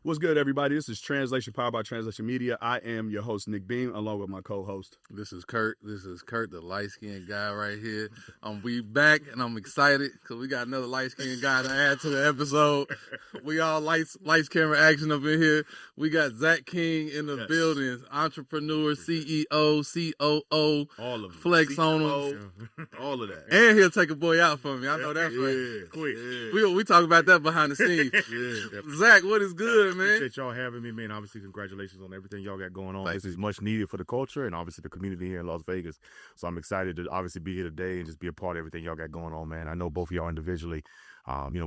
What's good, everybody? This is Translation Powered by Translation Media. I am your host, Nick Beam, along with my co-host. This is Kurt, the light-skinned guy right here. We back, and I'm excited because we got another light-skinned guy to add to the episode. We all lights, camera, action up in here. We got Zach King in the building, entrepreneur, CEO, COO, all of them. Flex on him. All of that. And he'll take a boy out for me. I know that quick. Yeah. We talk about that behind the scenes. Zach, what is good, man? Appreciate y'all having me, man. Obviously, congratulations on everything y'all got going on. This is much needed for the culture and obviously the community here in Las Vegas. So I'm excited to obviously be here today and just be a part of everything y'all got going on, man. I know both of y'all individually,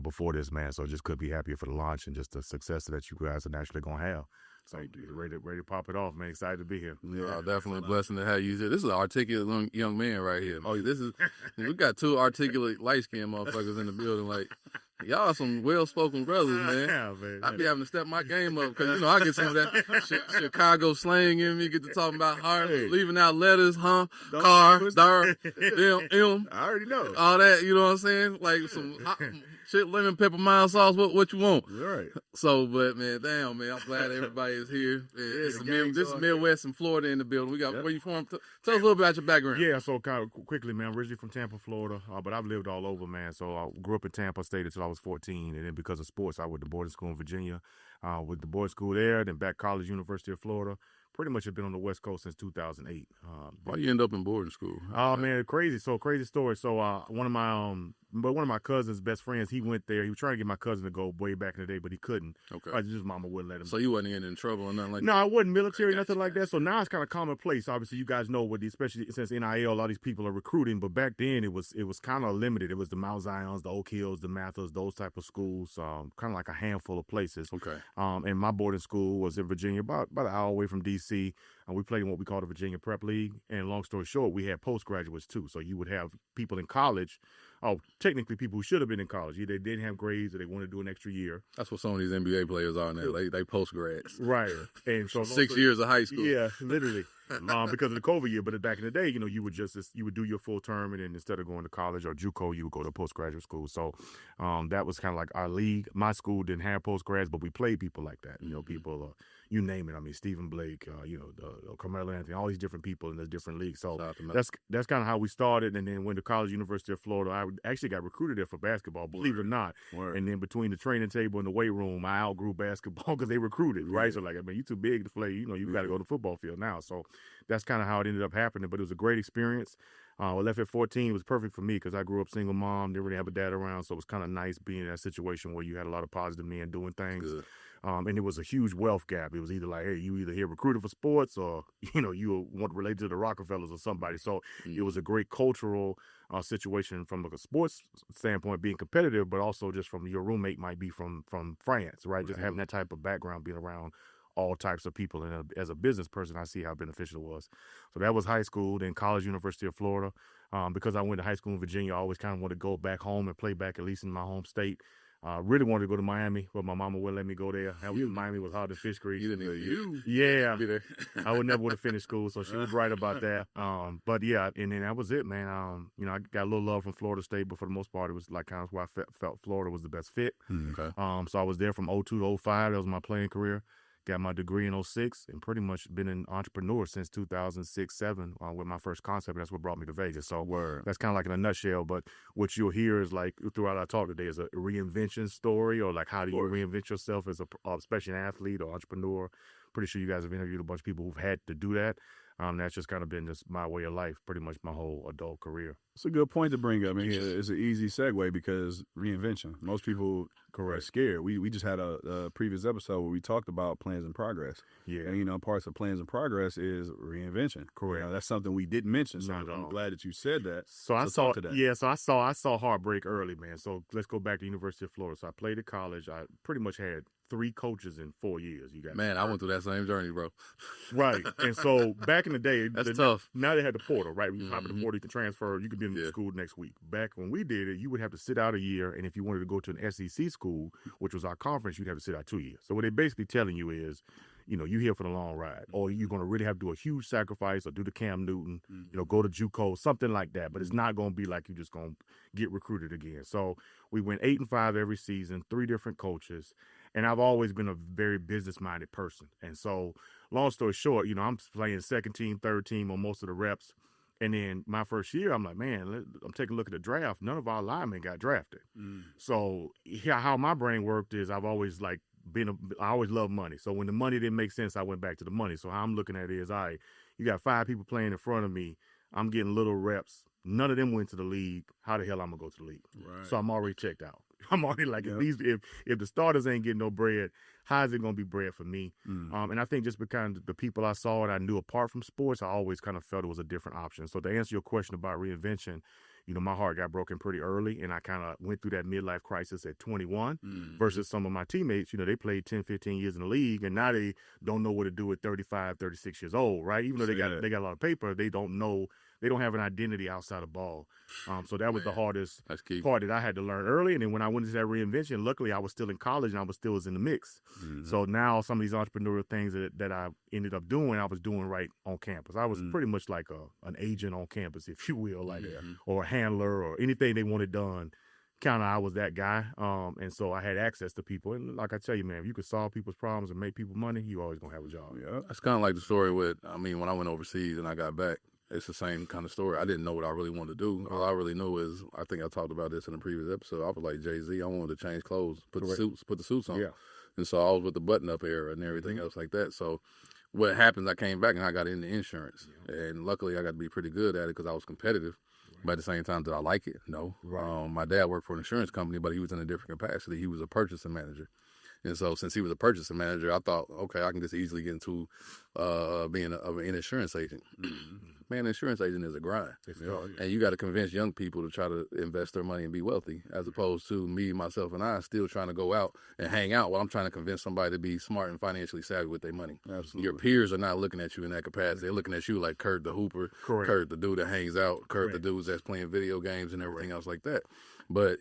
before this, man. So just could be happier for the launch and just the success that you guys are naturally going to have. So ready to pop it off, man. Excited to be here. Yeah, definitely a blessing to have you here. This is an articulate young man right here. Oh, we got two articulate light-skinned motherfuckers in the building. Like, y'all some well-spoken brothers, man. Yeah, man. I be having to step my game up because, I get some of that Chicago slang in me, get to talking about heart, leaving out letters, car, dar, I already know. All that, you know what I'm saying? Like some shit, lemon pepper mild sauce, what you want. All right. So, but, man, damn, man, I'm glad everybody is here. This is Midwest and Florida in the building. We got where you from? Tell us a little bit about your background. Yeah, so kind of quickly, man, I'm originally from Tampa, Florida, but I've lived all over, man. So I grew up in Tampa, stayed until I was 14, and then because of sports, I went to boarding school in Virginia, with the boarding school there, then back college, University of Florida. Pretty much have been on the West Coast since 2008. Why you end up in boarding school? Oh man, crazy story. So one of my cousin's best friends, he went there. He was trying to get my cousin to go way back in the day, but he couldn't. Okay. His mama wouldn't let him. So you wasn't getting in trouble or nothing like that? No, I wasn't military, nothing like that. So now it's kind of commonplace. Obviously, you guys know especially since NIL, a lot of these people are recruiting. But back then, it was kind of limited. It was the Mount Zions, the Oak Hills, the Mathers, those type of schools. Kind of like a handful of places. Okay. And my boarding school was in Virginia, about an hour away from D.C. And we played in what we call the Virginia Prep League. And long story short, we had postgraduates too. So you would have people in college. Oh, technically people who should have been in college. Either they didn't have grades or they wanted to do an extra year. That's what some of these NBA players are now. They post-grads. Right. And so 6 years of high school. Yeah, literally. Because of the COVID year. But back in the day, you would do your full term, and then instead of going to college or JUCO, you would go to postgraduate school. So that was kind of like our league. My school didn't have postgrads, but we played people like that. People, you name it. I mean, Stephen Blake, Carmelo Anthony, all these different people in the different leagues. So that's kind of how we started. And then went to college, University of Florida. I actually got recruited there for basketball, believe it or not. Word. And then between the training table and the weight room, I outgrew basketball because they recruited, right? So you too big to play. You got to go to the football field now. So that's kind of how it ended up happening. But it was a great experience. I left at 14. It was perfect for me because I grew up single mom, didn't really have a dad around. So it was kind of nice being in that situation where you had a lot of positive men doing things. Good. And it was a huge wealth gap. It was either like, hey, you either here recruited for sports or, you want to relate to the Rockefellers or somebody. So it was a great cultural situation from a sports standpoint, being competitive, but also just from your roommate might be from France, right? Just having that type of background, being around all types of people. And as a business person, I see how beneficial it was. So that was high school, then college, University of Florida. Because I went to high school in Virginia, I always kind of wanted to go back home and play back, at least in my home state. Really wanted to go to Miami, but my mama wouldn't let me go there. Miami was hard to fish grease. You didn't even Yeah. be there. I would never would have finished school, so she was right about that. But yeah, and then that was it, man. I got a little love from Florida State, but for the most part, it was like kind of where I felt Florida was the best fit. Okay. So I was there from 02 to 05. That was my playing career. Got my degree in 06 and pretty much been an entrepreneur since 2006-07 with my first concept. That's what brought me to Vegas. So that's kind of like in a nutshell. But what you'll hear is like throughout our talk today is a reinvention story, or like how do you reinvent yourself as especially an athlete or entrepreneur. Pretty sure you guys have interviewed a bunch of people who've had to do that. That's just kind of been just my way of life, pretty much my whole adult career. It's a good point to bring up. I mean, it's an easy segue because reinvention. Most people are scared. We just had a previous episode where we talked about plans in progress. Yeah. And, parts of plans in progress is reinvention. Correct. That's something we didn't mention. So I'm glad that you said that. So I saw heartbreak early, man. So let's go back to University of Florida. So I played at college. I pretty much had 3 coaches in 4 years. Man, I went through that same journey, bro. Right. And so back in the day, that's tough. Now they had the portal, right? You pop in the portal, you can transfer, you could be in school next week. Back when we did it, you would have to sit out a year, and if you wanted to go to an SEC school, which was our conference, you'd have to sit out 2 years. So what they're basically telling you is, you're here for the long ride, or you're going to really have to do a huge sacrifice or do the Cam Newton, go to JUCO, something like that. But it's not going to be like you're just going to get recruited again. So we went 8-5 every season, 3 different coaches. And I've always been a very business-minded person. And so, long story short, I'm playing second team, third team on most of the reps. And then my first year, I'm like, man, I'm taking a look at the draft. None of our linemen got drafted. So how my brain worked is I've always I always loved money. So when the money didn't make sense, I went back to the money. So how I'm looking at it is, all right, you got 5 people playing in front of me. I'm getting little reps. None of them went to the league. How the hell I'm gonna go to the league? Right. So I'm already checked out. I'm already like, if the starters ain't getting no bread, how is it gonna be bread for me? And I think just because the people I saw and I knew apart from sports, I always kind of felt it was a different option. So to answer your question about reinvention, my heart got broken pretty early, and I kind of went through that midlife crisis at 21 versus some of my teammates. They played 10, 15 years in the league, and now they don't know what to do at 35, 36 years old, right? Even though they got a lot of paper, they don't know. They don't have an identity outside of ball. So that was the hardest part that I had to learn early. And then when I went into that reinvention, luckily I was still in college and I was still in the mix. So now some of these entrepreneurial things that I ended up doing, I was doing right on campus. I was pretty much like an agent on campus, if you will, or a handler or anything they wanted done. Kind of, I was that guy. And so I had access to people. And like I tell you, man, if you could solve people's problems and make people money, you always going to have a job. Yeah. That's kind of like the story when I went overseas and I got back. It's the same kind of story. I didn't know what I really wanted to do. All I really knew is, I think I talked about this in a previous episode. I was like Jay-Z. I wanted to change clothes, put the suits on. Yeah. And so I was with the button-up era and everything else like that. So what happens, I came back and I got into insurance. And luckily I got to be pretty good at it because I was competitive. But at the same time, did I like it? No. Right. My dad worked for an insurance company, but he was in a different capacity. He was a purchasing manager. And so since he was a purchasing manager, I thought, okay, I can just easily get into being an insurance agent. Man, an insurance agent is a grind. And you got to convince young people to try to invest their money and be wealthy, as opposed to me, myself, and I still trying to go out and hang out while I'm trying to convince somebody to be smart and financially savvy with their money. Absolutely. Your peers are not looking at you in that capacity. They're looking at you like Kurt the Hooper, Correct. Kurt the dude that hangs out, Kurt the dudes that's playing video games and everything else like that. But,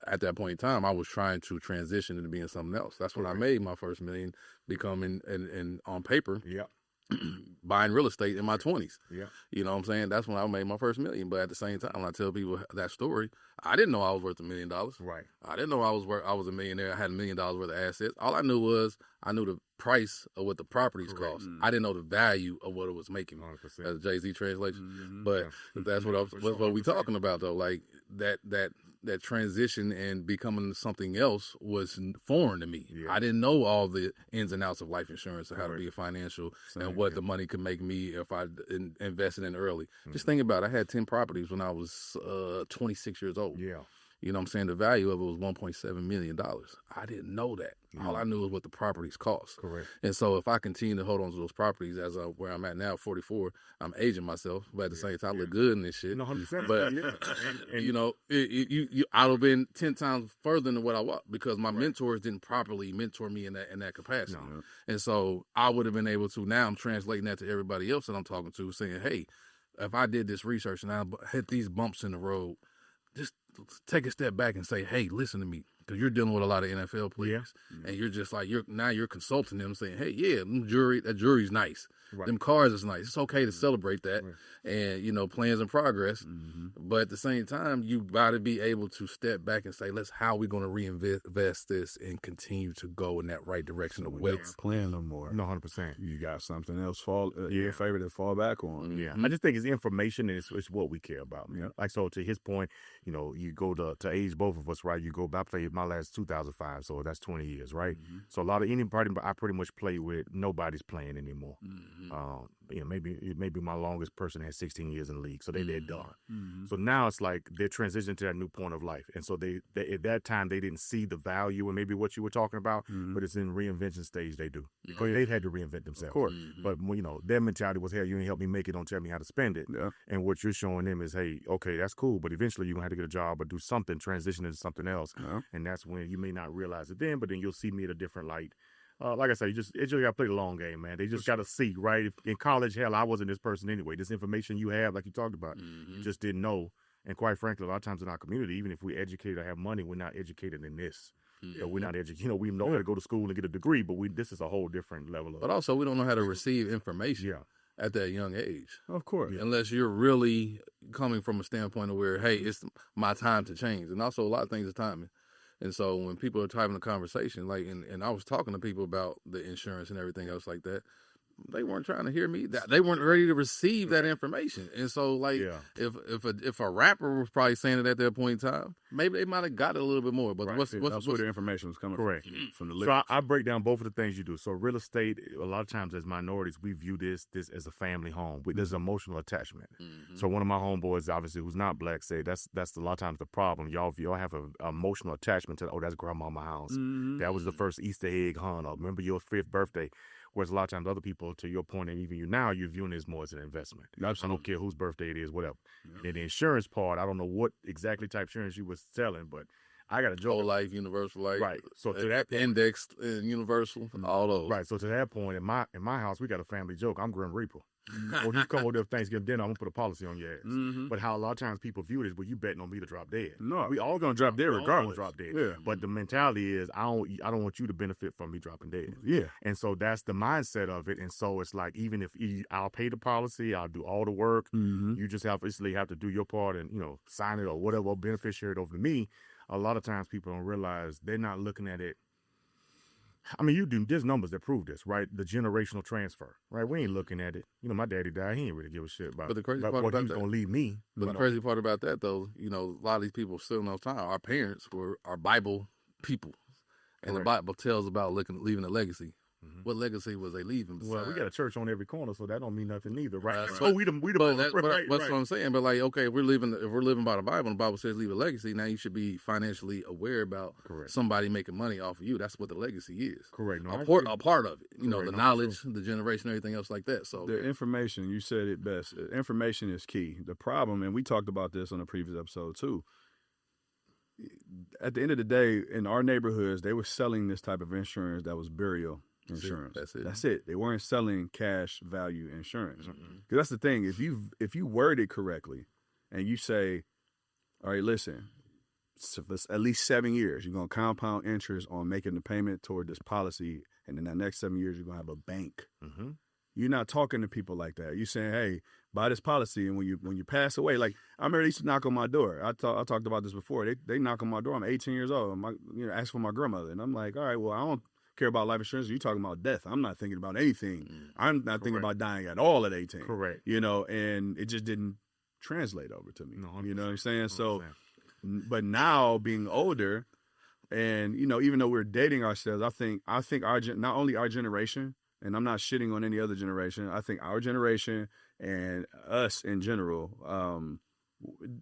at that point in time, I was trying to transition into being something else. That's when I made my first $1 million, becoming, and on paper, buying real estate in my 20s. Yeah. You know what I'm saying? That's when I made my first $1 million. But at the same time, when I tell people that story, I didn't know I was worth $1 million. Right. I didn't know I was a millionaire. I had $1 million worth of assets. All I knew was I knew the price of what the properties cost. I didn't know the value of what it was making. 100%. That's Jay-Z translation. But that's what we talking about though. Like that transition and becoming something else was foreign to me. I didn't know all the ins and outs of life insurance and how to be a financial and what the money could make me if I invested in early. Just think about it. I had 10 properties when I was 26 years old. Yeah. You know what I'm saying? The value of it was $1.7 million. I didn't know that. All I knew was what the properties cost. Correct. And so if I continue to hold on to those properties as where I'm at now, 44, I'm aging myself, but at the same time, I look good in this shit. No, 100%. But, I would have been 10 times further than what I was because my mentors didn't properly mentor me in that capacity. No. And so I would have been able to, now I'm translating that to everybody else that I'm talking to, saying, hey, if I did this research and I hit these bumps in the road, just take a step back and say, hey, listen to me, because you're dealing with a lot of NFL players, and you're just like, you're consulting them, saying, hey, that jury's nice. Right. Them cars is nice. It's okay to celebrate that, and plans in progress. But at the same time, you got to be able to step back and say, how are we going to reinvest this and continue to go in that right direction of wealth? Plan no more. No, 100%. You got something else your favorite to fall back on. Yeah, I just think it's information and it's what we care about. Man. Like, so to his point, you go to age both of us, right? You go back, play my last 2005, so that's 20 years, right? So a lot of anybody I pretty much play with, nobody's playing anymore. Maybe my longest person had 16 years in the league, so they're done. So now it's like they're transitioning to that new point of life, and so they at that time they didn't see the value and maybe what you were talking about, but it's in reinvention stage they do because they've had to reinvent themselves. Of course, but their mentality was, hey, you ain't help me make it, don't tell me how to spend it. And what you're showing them is, hey, okay, that's cool, but eventually you're gonna have to get a job or do something, transition into something else, and that's when you may not realize it then, but then you'll see me at a different light. Like I said, you just got to play the long game, man. They just got to see, right? If in college, hell, I wasn't this person anyway. This information you have, like you talked about, you just didn't know. And quite frankly, a lot of times in our community, even if we educated or have money, we're not educated in this. We're not educated. We know how to go to school and get a degree, but this is a whole different level of. But also, we don't know how to receive information. At that young age. Of course. Unless you're really coming from a standpoint of where, hey, it's my time to change. And also a lot of things is timing. And so when people are having a conversation, like, and I was talking to people about the insurance and everything else like that, they weren't trying to hear me. They weren't ready to receive that information. And so, like, if a rapper was probably saying it at that point in time, maybe they might have got it a little bit more. But that's where the information was coming from the So I break down both of the things you do. So real estate, a lot of times as minorities, we view this as a family home. There's emotional attachment. So one of my homeboys, obviously, who's not black, say that's a lot of times the problem. Y'all have an emotional attachment to, that's grandmama's house. That was the first Easter egg hunt. Or remember your 5th birthday. Whereas a lot of times other people, to your point, and even you now, you're viewing this more as an investment. Absolutely. I don't care whose birthday it is, whatever. Yeah. And the insurance part, I don't know what exactly type insurance you was selling, but I got a joke. Whole life, universal life. Right. So to that point, indexed and universal, all those. Right. So to that point, in my house, we got a family joke. I'm Grim Reaper. When you come over there for Thanksgiving dinner, I'm gonna put a policy on your ass. But how a lot of times people view this, but you betting on me to drop dead. No, we all gonna drop dead regardless. Drop dead. Yeah. But the mentality is I don't want you to benefit from me dropping dead. Yeah. And so that's the mindset of it. And so it's like even if I'll pay the policy, I'll do all the work. You just have to do your part and sign it or whatever, beneficiary it over to me. A lot of times people don't realize they're not looking at it. I mean, there's numbers that prove this, right? The generational transfer, right? We ain't looking at it. My daddy died. He ain't really give a shit about, but the crazy about part what about he's going to leave me. But the crazy part about that, though, a lot of these people still know time. Our parents are Bible people. And the Bible tells about leaving a legacy. What legacy was they leaving? Well, we got a church on every corner, so that don't mean nothing either, right? So we the that's what I'm saying. But like, okay, if we're living by the Bible, and the Bible says leave a legacy, now you should be financially aware about somebody making money off of you. That's what the legacy is. Correct. No, a part of it. The knowledge, the generation, everything else like that. So the information, you said it best. Information is key. The problem, and we talked about this on a previous episode too. At the end of the day, in our neighborhoods, they were selling this type of insurance that was burial insurance. That's it. They weren't selling cash value insurance. Because that's the thing. If you word it correctly, and you say, "All right, listen, so for at least 7 years, you're gonna compound interest on making the payment toward this policy, and in the next 7 years, you're gonna have a bank." You're not talking to people like that. You're saying, "Hey, buy this policy, and when you pass away," like I remember they used to knock on my door. I talked about this before. They knock on my door. I'm 18 years old. Ask for my grandmother, and I'm like, "All right, well, I don't care about life insurance. You're talking about death. I'm not thinking about anything. I'm not thinking about dying at all at 18. Correct. And it just didn't translate over to me. No, you know what I'm saying? So, but now being older, and even though we're dating ourselves, I think not only our generation, and I'm not shitting on any other generation. I think our generation and us in general,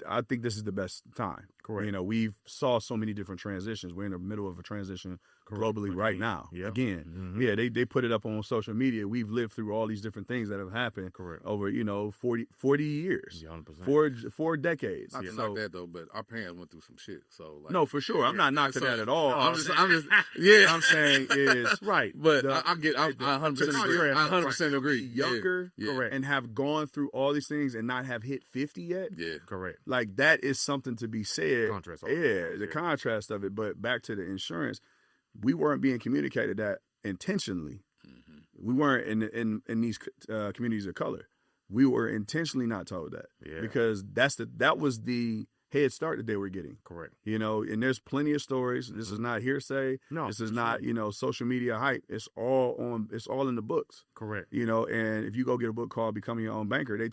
I think this is the best time. Correct. We've saw so many different transitions. We're in the middle of a transition globally right now. Yeah. Again, they put it up on social media. We've lived through all these different things that have happened over 40 years, 100%. four decades. Not to knock that though, but our parents went through some shit. So no, for sure, I'm not knocking that at all. I'm saying is right, but I 100% agree. I 100% agree. Younger, correct, and have gone through all these things and not have hit 50 yet. Yeah, correct. Like that is something to be said. Contrast. The contrast of it. But back to the insurance, we weren't being communicated that intentionally. We weren't in these communities of color. We were intentionally not told that because that was the head start that they were getting. Correct. And there's plenty of stories. This is not hearsay. No, this is not social media hype. It's all in the books. Correct. And if you go get a book called Becoming Your Own Banker, they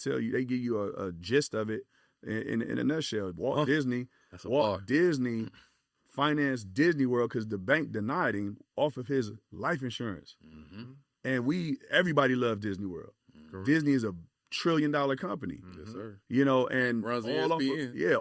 give you a gist of it in a nutshell. Walt Disney financed Disney World because the bank denied him off of his life insurance. And everybody loved Disney World. Disney is a $1 trillion company. Yes, sir. And runs all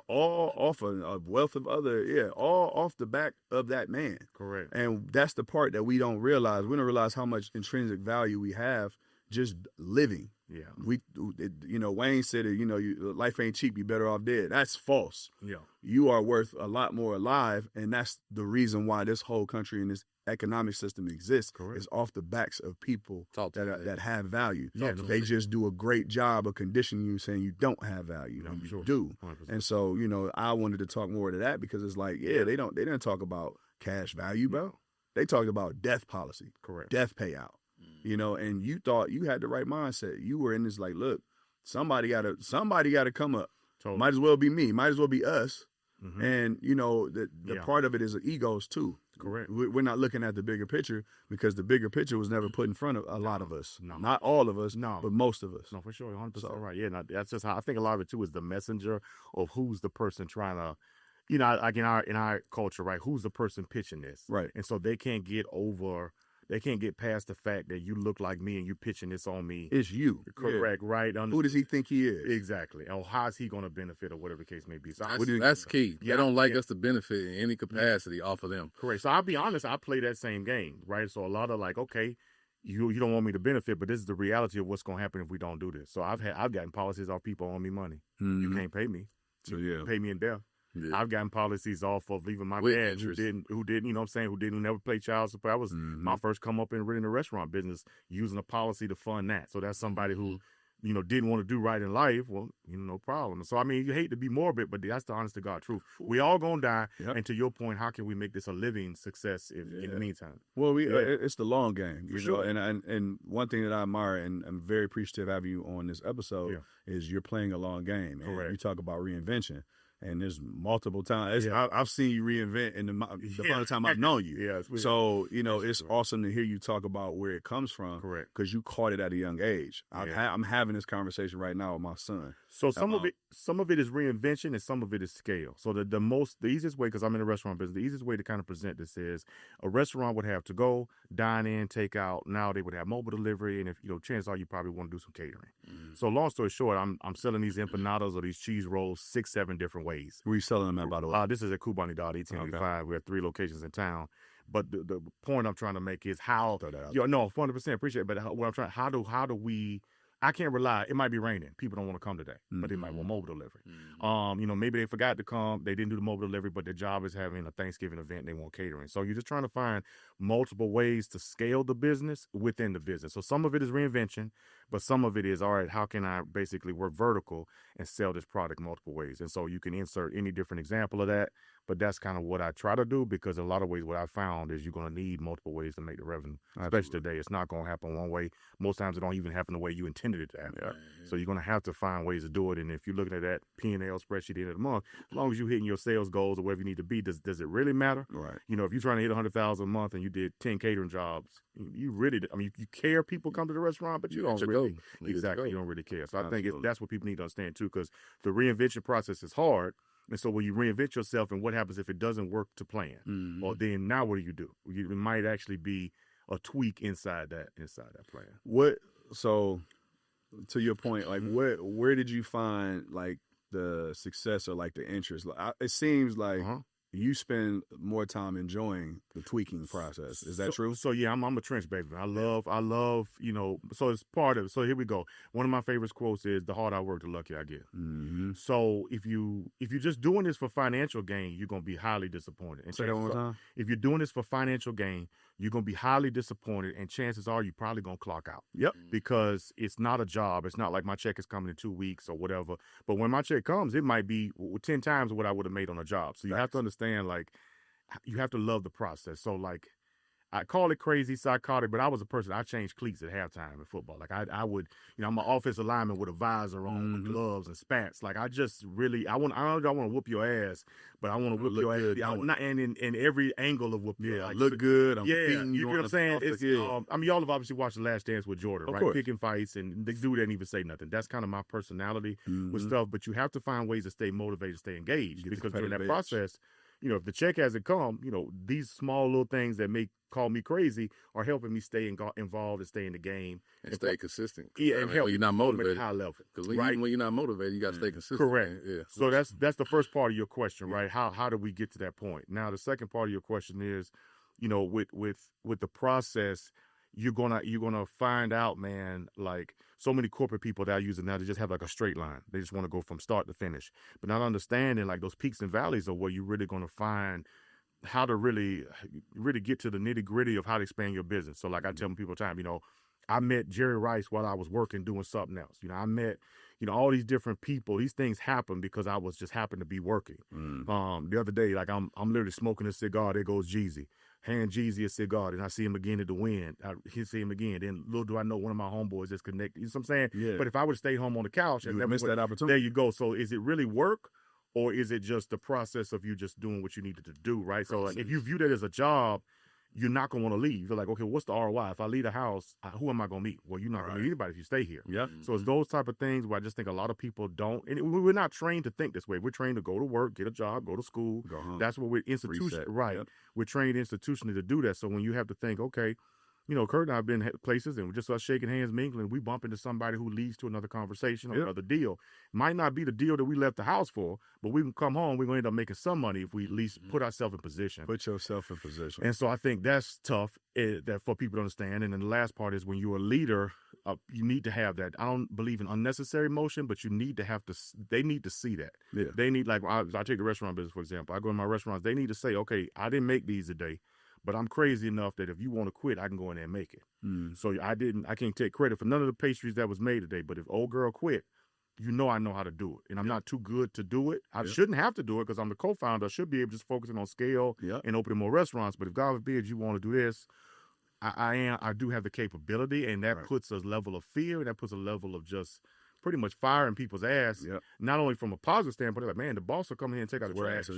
off a wealth of other, all off the back of that man. Correct. And that's the part that we don't realize. We don't realize how much intrinsic value we have just living. Yeah. Wayne said it, life ain't cheap, you better off dead. That's false. Yeah. You are worth a lot more alive, and that's the reason why this whole country and this economic system exists. Correct. Is off the backs of people that have value. Yeah, they just do a great job of conditioning you, saying you don't have value. And you do. 100%. And so, I wanted to talk more to that because it's like, they didn't talk about cash value, bro. They talked about death policy. Correct. Death payout. And you thought you had the right mindset. You were in this like, look, somebody gotta come up. Totally. Might as well be me. Might as well be us. And, you know, the part of it is egos too. Correct. We're not looking at the bigger picture because the bigger picture was never put in front of a lot of us. No. Not all of us, but most of us. No, for sure. 100% right. Yeah, that's just how I think a lot of it too is the messenger of who's the person trying to, you know, like in our culture, right? Who's the person pitching this? Right. And so they can't get past the fact that you look like me and you pitching this on me. It's you. Correct, right? Who does he think he is? Exactly. Or how's he going to benefit or whatever the case may be. So that's key. They don't like us to benefit in any capacity off of them. Correct. So I'll be honest, I play that same game, right? So a lot of like, okay, you don't want me to benefit, but this is the reality of what's going to happen if we don't do this. So I've gotten policies off people owing me money. You can't pay me. So you pay me in death. Yeah. I've gotten policies off of even my With dad interest. who didn't, you know what I'm saying, who never played child support. That was my first come up in the restaurant business using a policy to fund that. So that's somebody who, you know, didn't want to do right in life. Well, you know, no problem. So, I mean, you hate to be morbid, but that's the honest to God truth. We all going to die. Yep. And to your point, how can we make this a living success in the meantime? Well, it's the long game. You know? And one thing that I admire, and I'm very appreciative of you on this episode, is you're playing a long game. Correct. You talk about reinvention. And there's multiple times. I've seen you reinvent in the amount of time I've known you. So, you know, it's awesome to hear you talk about where it comes from. Correct. Because you caught it at a young age. I'm having this conversation right now with my son. So some of it is reinvention and some of it is scale. So the easiest way, because I'm in the restaurant business, the easiest way to kind of present this is a restaurant would have to go, dine in, take out. Now they would have mobile delivery. And if, you know, chances are you probably want to do some catering. So long story short, I'm selling these empanadas or these cheese rolls 6-7 different ways. Where are you selling them at, by the way? This is at Cubanidad, 1885. Okay. We have 3 locations in town. But the point I'm trying to make is how, 100% appreciate it. But what I'm trying, how do we, I can't rely, it might be raining. People don't want to come today, but they might want mobile delivery. You know, maybe they forgot to come. They didn't do the mobile delivery, but their job is having a Thanksgiving event and they want catering. So you're just trying to find multiple ways to scale the business within the business. So some of it is reinvention, but some of it is, all right, how can I basically work vertical and sell this product multiple ways? And so you can insert any different example of that, but that's kind of what I try to do, because in a lot of ways what I found is you're going to need multiple ways to make the revenue. Especially today. It's not going to happen one way. Most times it don't even happen the way you intended it to happen. So you're going to have to find ways to do it. And if you're looking at that P&L spreadsheet at the end of the month, as long as you're hitting your sales goals or wherever you need to be, does it really matter? Right. You know, if you're trying to hit 100,000 a month and you did 10 catering jobs, you really, I mean, you care people come to the restaurant, but you don't really, you don't really care. So I think that's what people need to understand too, because the reinvention process is hard. And so when you reinvent yourself, and what happens if it doesn't work to plan? Well, then now what do? It might actually be a tweak inside that plan. So to your point, like where did you find like the success or like the interest? It seems like you spend more time enjoying the tweaking process. Is that true? So yeah, I'm a trench baby. I love, you know, so it's part of it. So here we go. One of my favorite quotes is, the harder I work, the luckier I get. So if you're just doing this for financial gain, you're going to be highly disappointed. And say that one more time. If you're doing this for financial gain, you're going to be highly disappointed, and chances are you're probably going to clock out. Because it's not a job. It's not like my check is coming in 2 weeks or whatever. But when my check comes, it might be 10 times what I would have made on a job. So you have to understand, like, you have to love the process. So, like, I call it crazy, psychotic, but I was a person, I changed cleats at halftime in football. Like, I would, you know, I'm an offensive lineman with a visor on, with gloves and spats. Like, I just really, I don't want to whoop your ass, but I want to whoop your ass. Not in every angle of whoop your ass. Like, look good. I'm you know what I'm saying? It's, I mean, y'all have obviously watched The Last Dance with Jordan, right? Picking fights, and the dude didn't even say nothing. That's kind of my personality with stuff, but you have to find ways to stay motivated, stay engaged, because during that process, you know, if the check hasn't come, you know, these small little things that may call me crazy are helping me stay involved and stay in the game. And stay consistent. Yeah, and help when you're not motivated. High level. Because when you're not motivated, you got to stay consistent. Correct. Yeah. So that's the first part of your question, right? How do we get to that point? Now, the second part of your question is, you know, with the process, you're gonna find out, man, like so many corporate people that are using now, they just have like a straight line. They just want to go from start to finish, but not understanding like those peaks and valleys are where you're really gonna find how to really get to the nitty gritty of how to expand your business. So like I tell people all the time, you know, I met Jerry Rice while I was working doing something else. You know, I met, you know, all these different people. These things happen because I was just happened to be working. The other day, like I'm literally smoking a cigar. There goes Jeezy. Hand Jeezy a cigar, and I see him again at the Win. He see him again. Then little do I know, one of my homeboys is connected. You know what I'm saying? Yeah. But if I would have stayed home on the couch, you would miss that opportunity. There you go. So is it really work, or is it just the process of you just doing what you needed to do, right? So like, if you view that as a job, you're not going to want to leave. You're like, okay, what's the ROI? If I leave the house, who am I going to meet? Well, you're not going to meet anybody if you stay here. Yeah. So it's those type of things where I just think a lot of people don't, and we're not trained to think this way. We're trained to go to work, get a job, go to school. Go home. That's what we're institution, right? Yep. We're trained institutionally to do that. So when you have to think, okay, you know, Kurt and I have been places and just us shaking hands, mingling, we bump into somebody who leads to another conversation or another deal. Might not be the deal that we left the house for, but we can come home, we're going to end up making some money if we at least put ourselves in position. Put yourself in position. And so I think that's tough that for people to understand. And then the last part is when you're a leader, you need to have that. I don't believe in unnecessary motion, but you need to they need to see that. Yeah. They need, like, I take the restaurant business, for example. I go to my restaurants, they need to say, okay, I didn't make these today, but I'm crazy enough that if you want to quit, I can go in there and make it. So I can't take credit for none of the pastries that was made today, but if old girl quit, you know I know how to do it. And I'm not too good to do it. I shouldn't have to do it because I'm the co-founder. I should be able to just focusing on scale and opening more restaurants. But if God forbid you want to do this, I do have the capability, and that puts a level of fear, and that puts a level of just pretty much firing people's ass, not only from a positive standpoint, they're like, man, the boss will come here and take out the trash.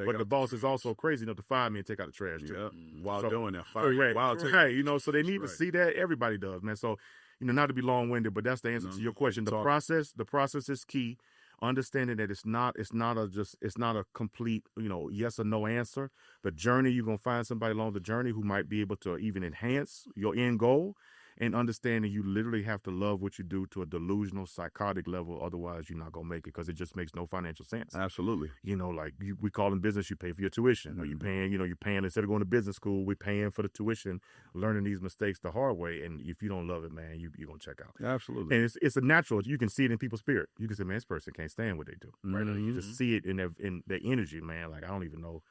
But the boss is also crazy enough to fire me and take out the trash too. While doing that. Right, you know, so they need to see that. Everybody does, man. So, you know, not to be long-winded, but that's the answer to your question. The process is key. Understanding that it's not a complete, you know, yes or no answer. The journey, you're gonna find somebody along the journey who might be able to even enhance your end goal. And understanding you literally have to love what you do to a delusional, psychotic level. Otherwise, you're not going to make it because it just makes no financial sense. Absolutely. You know, like we call in business, you pay for your tuition. Or you're paying instead of going to business school, we're paying for the tuition, learning these mistakes the hard way. And if you don't love it, man, you're going to check out. Absolutely. And it's a natural. You can see it in people's spirit. You can say, man, this person can't stand what they do. Right? And you just see it in their energy, man. Like, I don't even know.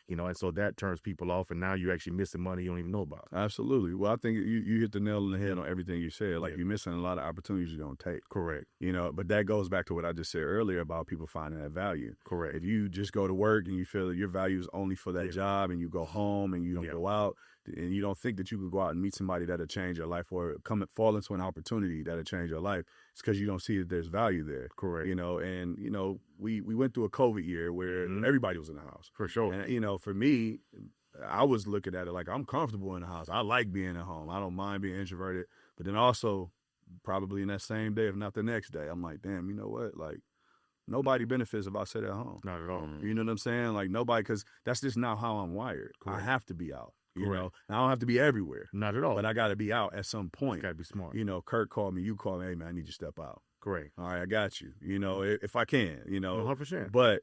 You know, and so that turns people off, and now you're actually missing money you don't even know about. Absolutely. Well, I think you hit the nail on the head on everything you said. Like, you're missing a lot of opportunities you don't take. Correct. You know, but that goes back to what I just said earlier about people finding that value. Correct. If you just go to work and you feel that your value is only for that job, and you go home and you don't go out, and you don't think that you can go out and meet somebody that'll change your life or fall into an opportunity that'll change your life, it's because you don't see that there's value there. Correct. You know, and, you know, we went through a COVID year where everybody was in the house. For sure. And, you know, for me, I was looking at it like I'm comfortable in the house. I like being at home. I don't mind being introverted. But then also, probably in that same day, if not the next day, I'm like, damn, you know what? Like, nobody benefits if I sit at home. Not at all. You know what I'm saying? Like, nobody, because that's just not how I'm wired. Correct. I have to be out. You know, I don't have to be everywhere. Not at all. But I got to be out at some point. Got to be smart. You know, Kurt called me, you called me, hey, man, I need you to step out. Correct. All right, I got you. You know, if I can, you know. 100%. But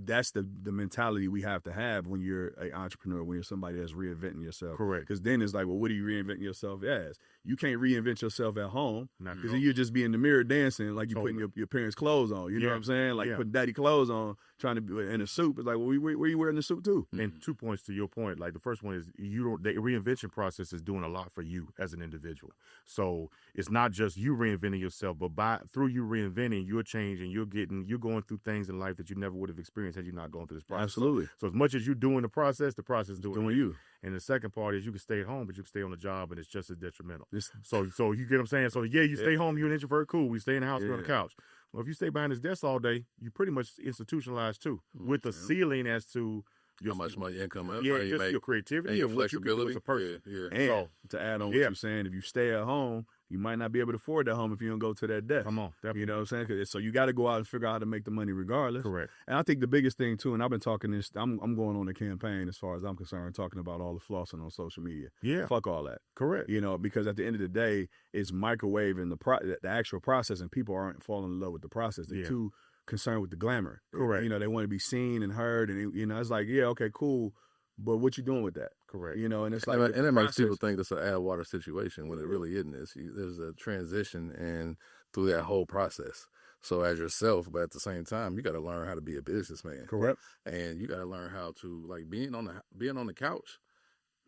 that's the mentality we have to have when you're an entrepreneur, when you're somebody that's reinventing yourself. Correct. Because then it's like, well, what are you reinventing yourself as? You can't reinvent yourself at home because you just be in the mirror dancing like you're putting your parents' clothes on. You know what I'm saying? Like putting daddy clothes on, trying to be in a suit. It's like, well, where you wearing the suit to? And 2 points to your point. Like, the first one is the reinvention process is doing a lot for you as an individual. So it's not just you reinventing yourself, but through you reinventing, you're changing, you're going through things in life that you never would have experienced had you not gone through this process. Absolutely. So as much as you're doing the process is doing you. And the second part is you can stay at home, but you can stay on the job, and it's just as detrimental. So you get what I'm saying? So you stay home, you're an introvert, cool. We stay in the house, we're on the couch. Well, if you stay behind this desk all day, you pretty much institutionalized too, with the ceiling as to how much money income you make, your creativity and your and what you can do as a person. And to add on what you're saying, if you stay at home, you might not be able to afford that home if you don't go to that desk. Come on. Definitely. You know what I'm saying? So you got to go out and figure out how to make the money regardless. Correct. And I think the biggest thing too, and I've been talking this, I'm going on a campaign as far as I'm concerned, talking about all the flossing on social media. Yeah. Fuck all that. Correct. You know, because at the end of the day, it's microwaving the actual process, and people aren't falling in love with the process. They're too concerned with the glamour. Correct. You know, they want to be seen and heard, and you know, it's like, yeah, okay, cool. But what you doing with that? Correct. You know, and it's like, and it makes people think that's an add water situation when it really isn't. There's a transition and through that whole process. So as yourself, but at the same time, you got to learn how to be a businessman. Correct. And you got to learn how to, like, being on the couch.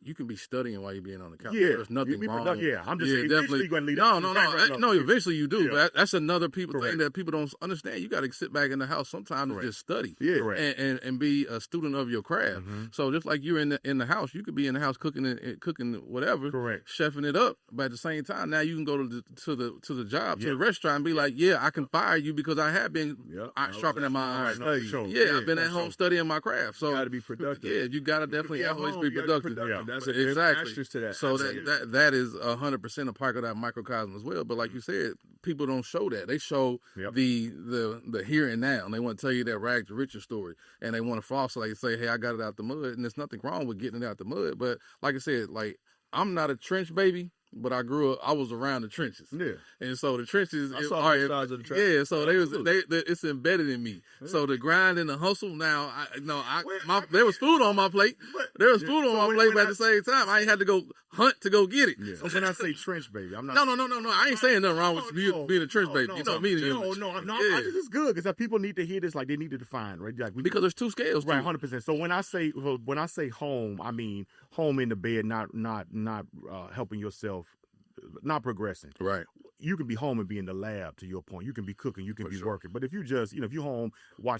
you can be studying while you're being on the couch. Yeah, there's nothing wrong. Yeah, I'm just saying, definitely going to lead. No, eventually you do. But that's another Correct. thing that people don't understand. You got to sit back in the house sometimes and just study, and be a student of your craft. So just like you're in the house, you could be in the house cooking whatever, chefing it up. But at the same time, now you can go to the job, to the restaurant, and be like, I can fire you because I have been sharpening my iron. I've been at home studying my craft. So you got to be productive. Yeah, you got to definitely always be productive. That's exactly. To that. So that is 100% a part of that microcosm as well. But like you said, people don't show that. They show the here and now, and they want to tell you that rags to riches story, and they want to false like say, hey, I got it out the mud, and there's nothing wrong with getting it out the mud. But like I said, like I'm not a trench baby. But I was around the trenches. Yeah. And so the trenches, I saw the sides of the trenches. Yeah, so it's embedded in me. Yeah. So the grind and the hustle, now, there was food on my plate. There was food on my plate, but at the same time, I ain't had to go hunt to go get it. Yeah. So when I say trench baby, I'm not. No. I ain't saying nothing wrong with being a trench baby. You know me. No. I think it's good because people need to hear this like they need to define, right? Like because there's two scales. Right, 100%. So when I say home, I mean home in the bed, not helping yourself. Not progressing. Right. You can be home and be in the lab, to your point. You can be cooking, you can be working. But if you just, if you're home, you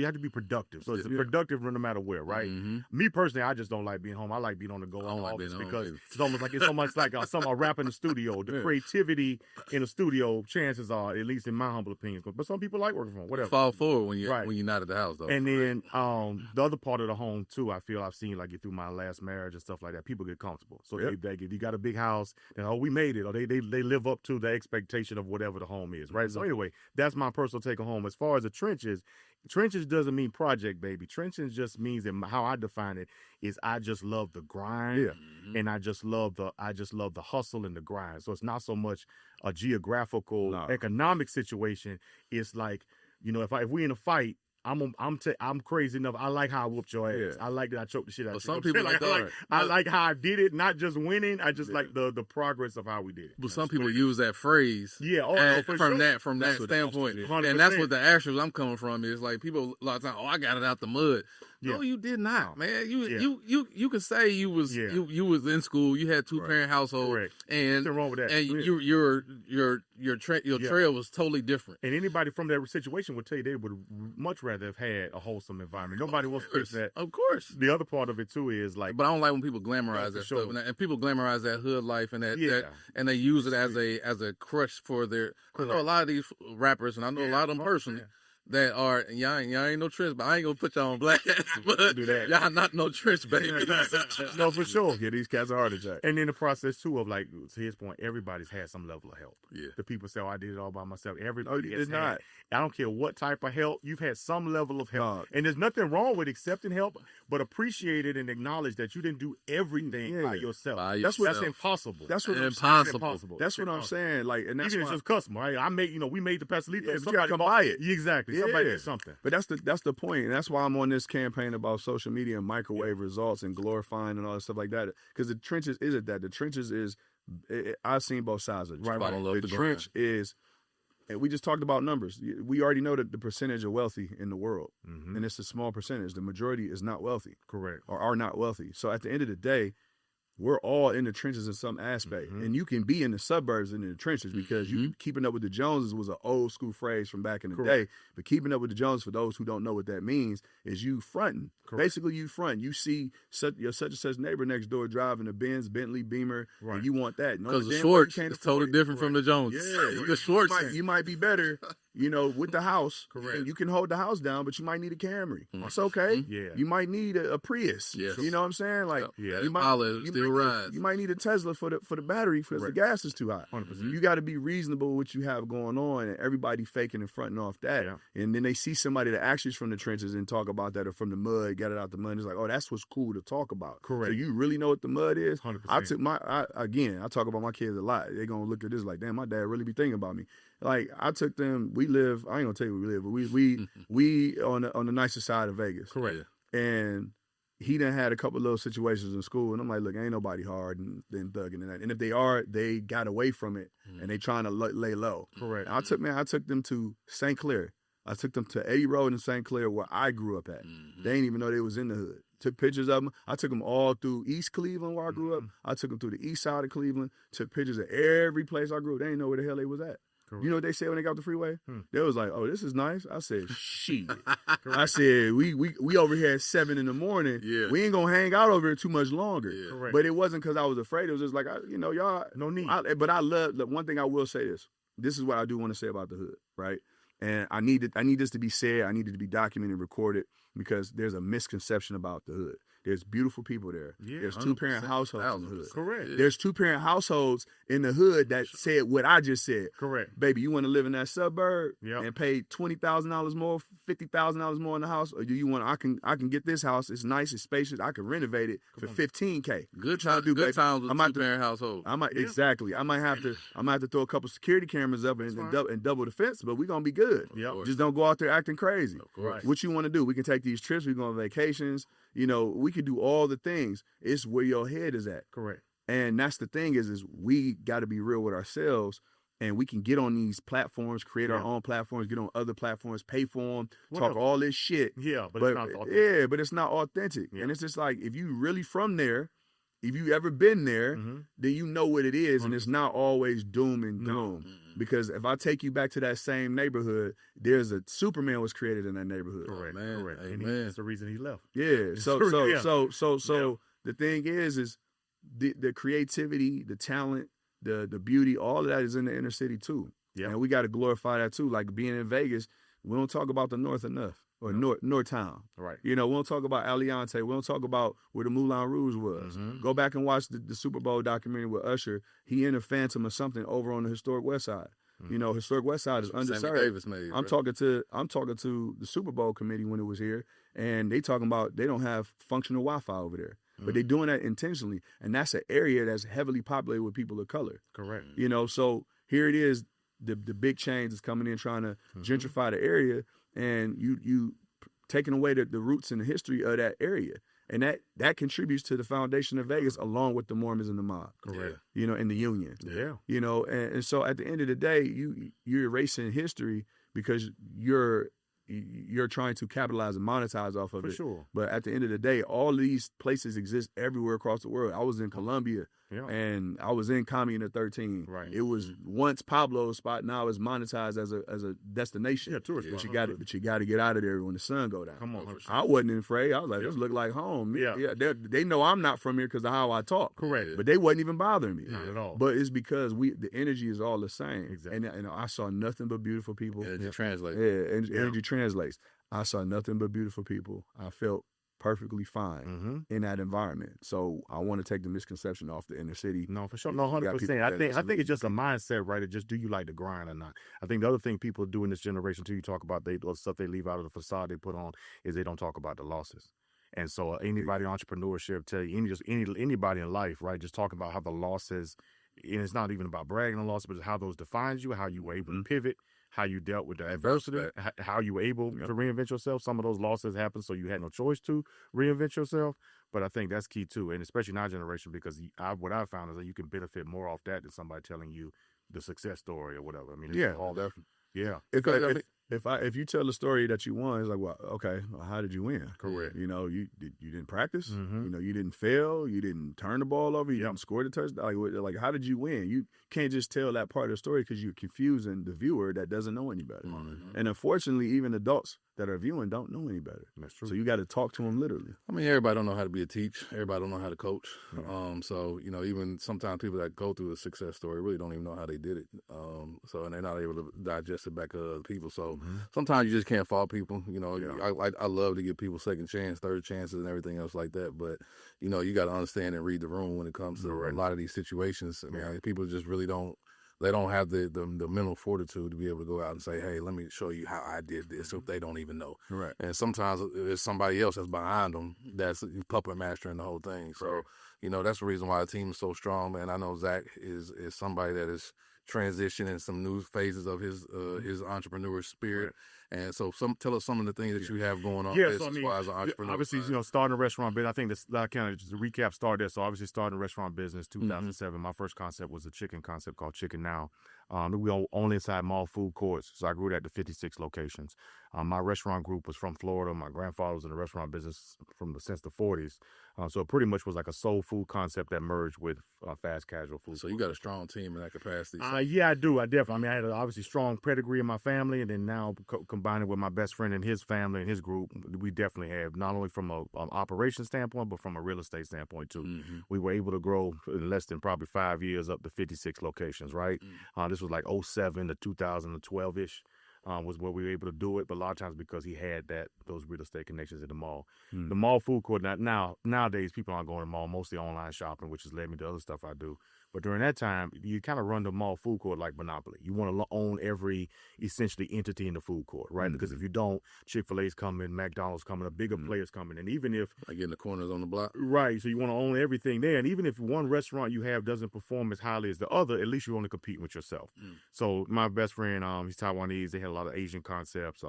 have to be productive. So it's productive no matter where, right? Mm-hmm. Me personally, I just don't like being home. I like being on the go in the office because it's almost like a rap in the studio. The creativity in the studio, chances are, at least in my humble opinion, but some people like working from home, whatever. Fall forward when you're not at the house, though. And then the other part of the home, too, I feel I've seen, like through my last marriage and stuff like that, people get comfortable. So you got a big house, then, we made it, or they live up to the expectation of whatever the home is, right? Mm-hmm. So anyway, that's my personal take on home. As far as the trenches doesn't mean project, baby. Trenches just means that how I define it is I just love the grind, and I just love the hustle and the grind. So it's not so much a geographical economic situation. It's like, if we in a fight, I'm crazy enough. I like how I whooped your ass. I like that I choked the shit out of you. Some people I like how I did it, not just winning. I just like the progress of how we did it. But some people use that phrase from that standpoint. And that's what the actual I'm coming from is like people a lot of times, I got it out the mud. No, you did not, man. You could say you was in school, you had two-parent household. Correct. And nothing wrong with that. And your trail was totally different. And anybody from that situation would tell you they would much rather have had a wholesome environment. Nobody wants to fix that. Of course. The other part of it too is like, but I don't like when people glamorize that stuff, and people glamorize that hood life and that and they use it as a crutch for their. I know a lot of these rappers, and I know a lot of them personally. That are y'all ain't no trench, but I ain't gonna put y'all on blast. But do that. Y'all not no trench, baby. No, for sure. Yeah, these cats are heart attack. And in the process too of like to his point, everybody's had some level of help. Yeah. The people say, I did it all by myself. Everybody has had. I don't care what type of help, you've had some level of help. And there's nothing wrong with accepting help, but appreciate it and acknowledge that you didn't do everything by yourself. That's impossible. That's what impossible. That's what I'm saying. Like, and that's even if it's customer. Right? We made the pastelito. Yeah, somebody come buy it. Exactly. Somebody did something. But that's the point, and that's why I'm on this campaign about social media and microwave results and glorifying and all that stuff like that. Because the trenches isn't that. The trenches is I've seen both sides of it. Right. The trench is, and we just talked about numbers. We already know that the percentage of wealthy in the world, and it's a small percentage. The majority is not wealthy, correct, or are not wealthy. So at the end of the day, we're all in the trenches in some aspect. And you can be in the suburbs and in the trenches because you keeping up with the Joneses was an old school phrase from back in the day. But keeping up with the Joneses, for those who don't know what that means, is you fronting. Basically, you front. You see your such and such neighbor next door driving a Benz, Bentley, Beamer, and you want that. Because the Schwartz is totally different from the Joneses. Yeah, the Schwartz. You might be better, with the house. Correct. And you can hold the house down, but you might need a Camry. It's okay. Yeah. You might need a Prius. Yes. You know what I'm saying? Like, you might need a Tesla for the battery because the gas is too high. 100%. You got to be reasonable with what you have going on, and everybody faking and fronting off that. Yeah. And then they see somebody that actually is from the trenches and talk about that, or from the mud, get it out the mud. And it's like, oh, that's what's cool to talk about. Correct. So you really know what the mud is? 100%. I talk about my kids a lot. They're going to look at this like, damn, my dad really be thinking about me. Like, I took them, I ain't going to tell you where we live, but we on the nicer side of Vegas. Correct. And he done had a couple little situations in school, and I'm like, look, ain't nobody hard and thugging and that. And if they are, they got away from it, and they trying to lay low. Correct. And I took them to St. Clair. I took them to Eddie Road in St. Clair, where I grew up at. They didn't even know they was in the hood. Took pictures of them. I took them all through East Cleveland where I grew up. I took them through the east side of Cleveland. Took pictures of every place I grew up. They didn't know where the hell they was at. Correct. You know what they said when they got off the freeway? They was like, "Oh, this is nice." I said, "Shit." I said, "We over here at 7 in the morning. Yeah. We ain't gonna hang out over here too much longer." Yeah. But it wasn't because I was afraid. It was just like, y'all, no need. But I love. One thing I will say is, this is what I do want to say about the hood, right? And I need this to be said. I need it to be documented, recorded, because there's a misconception about the hood. There's beautiful people there. Yeah, there's 2-parent households in the hood. Correct. Yeah. There's 2-parent households in the hood that said what I just said. Correct. Baby, you want to live in that suburb and pay $20,000 more, $50,000 more in the house, or do you want? I can get this house. It's nice. It's spacious. I can renovate it for $15K. Good times with 2-parent household. Exactly. I might have to throw a couple security cameras up and double the fence, but we're gonna be good. Yep. Just don't go out there acting crazy. Of course. What you want to do? We can take these trips. We go on vacations. We can do all the things. It's where your head is at. Correct. And that's the thing is we got to be real with ourselves, and we can get on these platforms, create our own platforms, get on other platforms, pay for them, talk all this shit. Yeah, but it's not authentic. Yeah, but it's not authentic. Yeah. And it's just like, if you really from there, if you ever been there, then you know what it is, and it's not always doom and gloom. Because if I take you back to that same neighborhood, there's a Superman was created in that neighborhood. Correct. Man. Correct. And that's the reason he left. Yeah. So the thing is the creativity, the talent, the beauty, all of that is in the inner city too. Yeah. And we got to glorify that too. Like being in Vegas, we don't talk about the North enough. Or North Town. Right. We don't talk about Aliante. We don't talk about where the Moulin Rouge was. Go back and watch the Super Bowl documentary with Usher. He in a Phantom or something over on the historic West Side. Historic West Side is underserved. I'm talking to the Super Bowl committee when it was here, and they talking about they don't have functional Wi-Fi over there. But they're doing that intentionally. And that's an area that's heavily populated with people of color. Correct. So here it is, the big chains is coming in trying to gentrify the area. And you taking away the roots and the history of that area. And that contributes to the foundation of Vegas, along with the Mormons and the mob. Correct. In the Union. Yeah. And so at the end of the day, you're erasing history because you're trying to capitalize and monetize off of it. For sure. But at the end of the day, all these places exist everywhere across the world. I was in Colombia, and I was in Kami in the 13. Right. It was once Pablo's spot. Now it's monetized as a destination. Yeah, tourist spot. But you got to get out of there when the sun go down. Come on. I wasn't afraid. I was like, this look like home. Yeah. They know I'm not from here because of how I talk. Correct. But they wasn't even bothering me. Not at all. But it's because the energy is all the same. Exactly. And I saw nothing but beautiful people. Energy translates. Yeah, energy translates. I saw nothing but beautiful people. I felt perfectly fine in that environment. So I want to take the misconception off the inner city. No, for sure. No, 100%. I think it's just a mindset, right? It just, do you like the grind or not? I think the other thing people do in this generation too, you talk about the stuff they leave out of the facade they put on, is they don't talk about the losses. And so anybody in entrepreneurship, tell you, anybody in life, right? Just talking about how the losses, and it's not even about bragging on losses, but how those defines you, how you were able to pivot, how you dealt with the adversity, how you were able to reinvent yourself. Some of those losses happened, so you had no choice to reinvent yourself. But I think that's key too, and especially in our generation, because what I found is that you can benefit more off that than somebody telling you the success story or whatever. I mean, it's all that. Yeah. If you tell the story that you won, it's like, well, okay, well, how did you win? Correct. You didn't practice. You didn't fail. You didn't turn the ball over. You didn't score the touchdown. Like, how did you win? You can't just tell that part of the story because you're confusing the viewer that doesn't know any better. And unfortunately, even adults that are viewing don't know any better. That's true. So you got to talk to them literally. I mean, everybody don't know how to be a teach. Everybody don't know how to coach. So even sometimes people that go through a success story really don't even know how they did it. And they're not able to digest it back to other people. So sometimes you just can't fault people. I love to give people second chance, third chances, and everything else like that. But you got to understand and read the room when it comes to a lot of these situations. I mean, people just really don't. They don't have the mental fortitude to be able to go out and say, hey, let me show you how I did this, if they don't even know. Right. And sometimes there's somebody else that's behind them that's puppet mastering the whole thing. So, that's the reason why the team is so strong, man. I know Zach is somebody that is transitioning some new phases of his entrepreneur spirit. Right. And so tell us some of the things that you have going on as far as an entrepreneur. Obviously, starting a restaurant business, I think this kind of just to recap started there. So obviously starting a restaurant business, 2007, my first concept was a chicken concept called Chicken Now. We only inside mall food courts. So I grew that to 56 locations. My restaurant group was from Florida. My grandfather was in the restaurant business since the 40s. So it pretty much was like a soul food concept that merged with fast casual food. So you got a strong team in that capacity. Yeah, I do. I definitely. I mean, I had obviously strong pedigree in my family, and then now combining with my best friend and his family and his group, we definitely have, not only from an operation standpoint, but from a real estate standpoint too. We were able to grow in less than probably 5 years up to 56 locations, right? This was like 07 to 2012-ish. Was where we were able to do it, but a lot of times because he had those real estate connections in the mall. The mall food court, nowadays people aren't going to the mall, mostly online shopping, which has led me to other stuff I do. But during that time, you kind of run the mall food court like Monopoly. You want to own every essentially entity in the food court, right? Because if you don't, Chick-fil-A's coming, McDonald's coming, a bigger players coming. And even if... Like in the corners on the block. Right. So you want to own everything there. And even if one restaurant you have doesn't perform as highly as the other, at least you're only competing with yourself. So my best friend, he's Taiwanese. They had a lot of Asian concepts,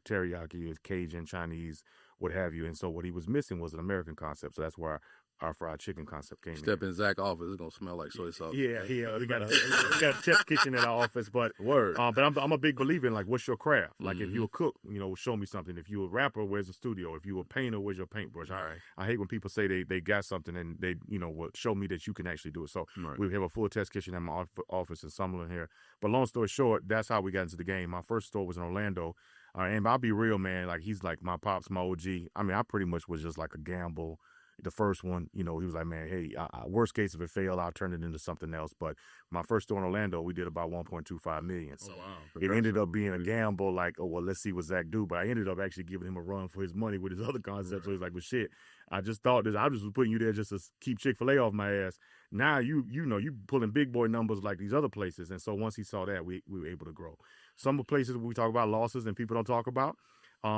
teriyaki, Cajun, Chinese, what have you. And so what he was missing was an American concept. So that's where our fried chicken concept came in. Step in Zach's office, it's gonna smell like soy sauce. Yeah. We got a test kitchen in our office, but but I'm a big believer in, like, what's your craft? Like, if you're a cook, show me something. If you're a rapper, where's the studio? If you're a painter, where's your paintbrush? I hate when people say they got something and they show me that you can actually do it. So we have a full test kitchen in my office in Summerlin here. But long story short, that's how we got into the game. My first store was in Orlando. And I'll be real, man. Like, he's like my pops, my OG. I mean, I pretty much was just like a gamble. The first one, he was like, man, hey, worst case, if it failed, I'll turn it into something else. But my first store in Orlando, we did about $1.25 million. So it ended up being a gamble, like, oh, well, let's see what Zach do. But I ended up actually giving him a run for his money with his other concepts. So he's like, well, shit, I just thought this. I just was putting you there just to keep Chick-fil-A off my ass. Now you pulling big boy numbers like these other places. And so once he saw that, we were able to grow. Some of the places we talk about losses and people don't talk about,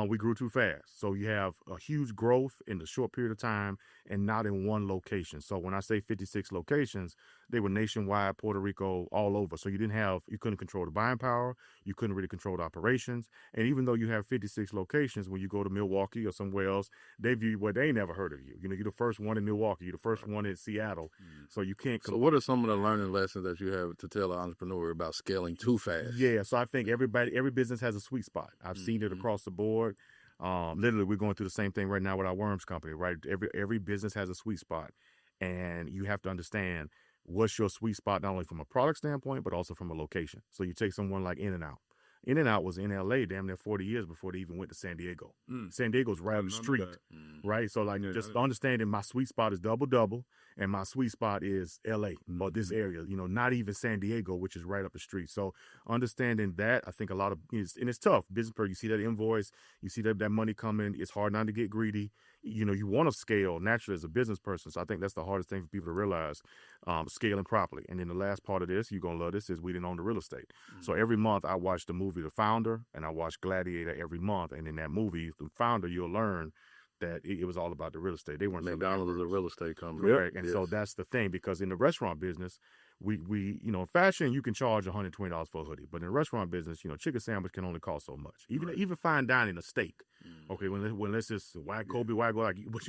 we grew too fast. So you have a huge growth in a short period of time and not in one location. So when I say 56 locations, they were nationwide, Puerto Rico, all over. So you couldn't control the buying power. You couldn't really control the operations. And even though you have 56 locations, when you go to Milwaukee or somewhere else, they view they ain't never heard of you. You're the first one in Milwaukee. You're the first one in Seattle. So you can't. So what are some of the learning lessons that you have to tell an entrepreneur about scaling too fast? Yeah. So I think every business has a sweet spot. I've seen it across the board. Literally, we're going through the same thing right now with our worms company, right? Every business has a sweet spot, and you have to understand what's your sweet spot, not only from a product standpoint, but also from a location. So you take someone like In-N-Out. In-N-Out was in LA damn near 40 years before they even went to San Diego. San Diego's right on the street, right? So like just understanding my sweet spot is double, and my sweet spot is LA or this area, not even San Diego, which is right up the street. So understanding that, I think a lot of, and it's tough. Business person, you see that invoice, you see that money coming, it's hard not to get greedy. You want to scale naturally as a business person. So I think that's the hardest thing for people to realize, scaling properly. And then the last part of this, you're going to love this, is we didn't own the real estate. So every month I watch the movie The Founder, and I watch Gladiator every month. And in that movie, The Founder, you'll learn that it was all about the real estate. They weren't. McDonald's is a real estate company. Correct. And so that's the thing, because in the restaurant business, we in fashion, you can charge $120 for a hoodie, but in the restaurant business, chicken sandwich can only cost so much. Even fine dining, a steak. Okay, when let's just Kobe, like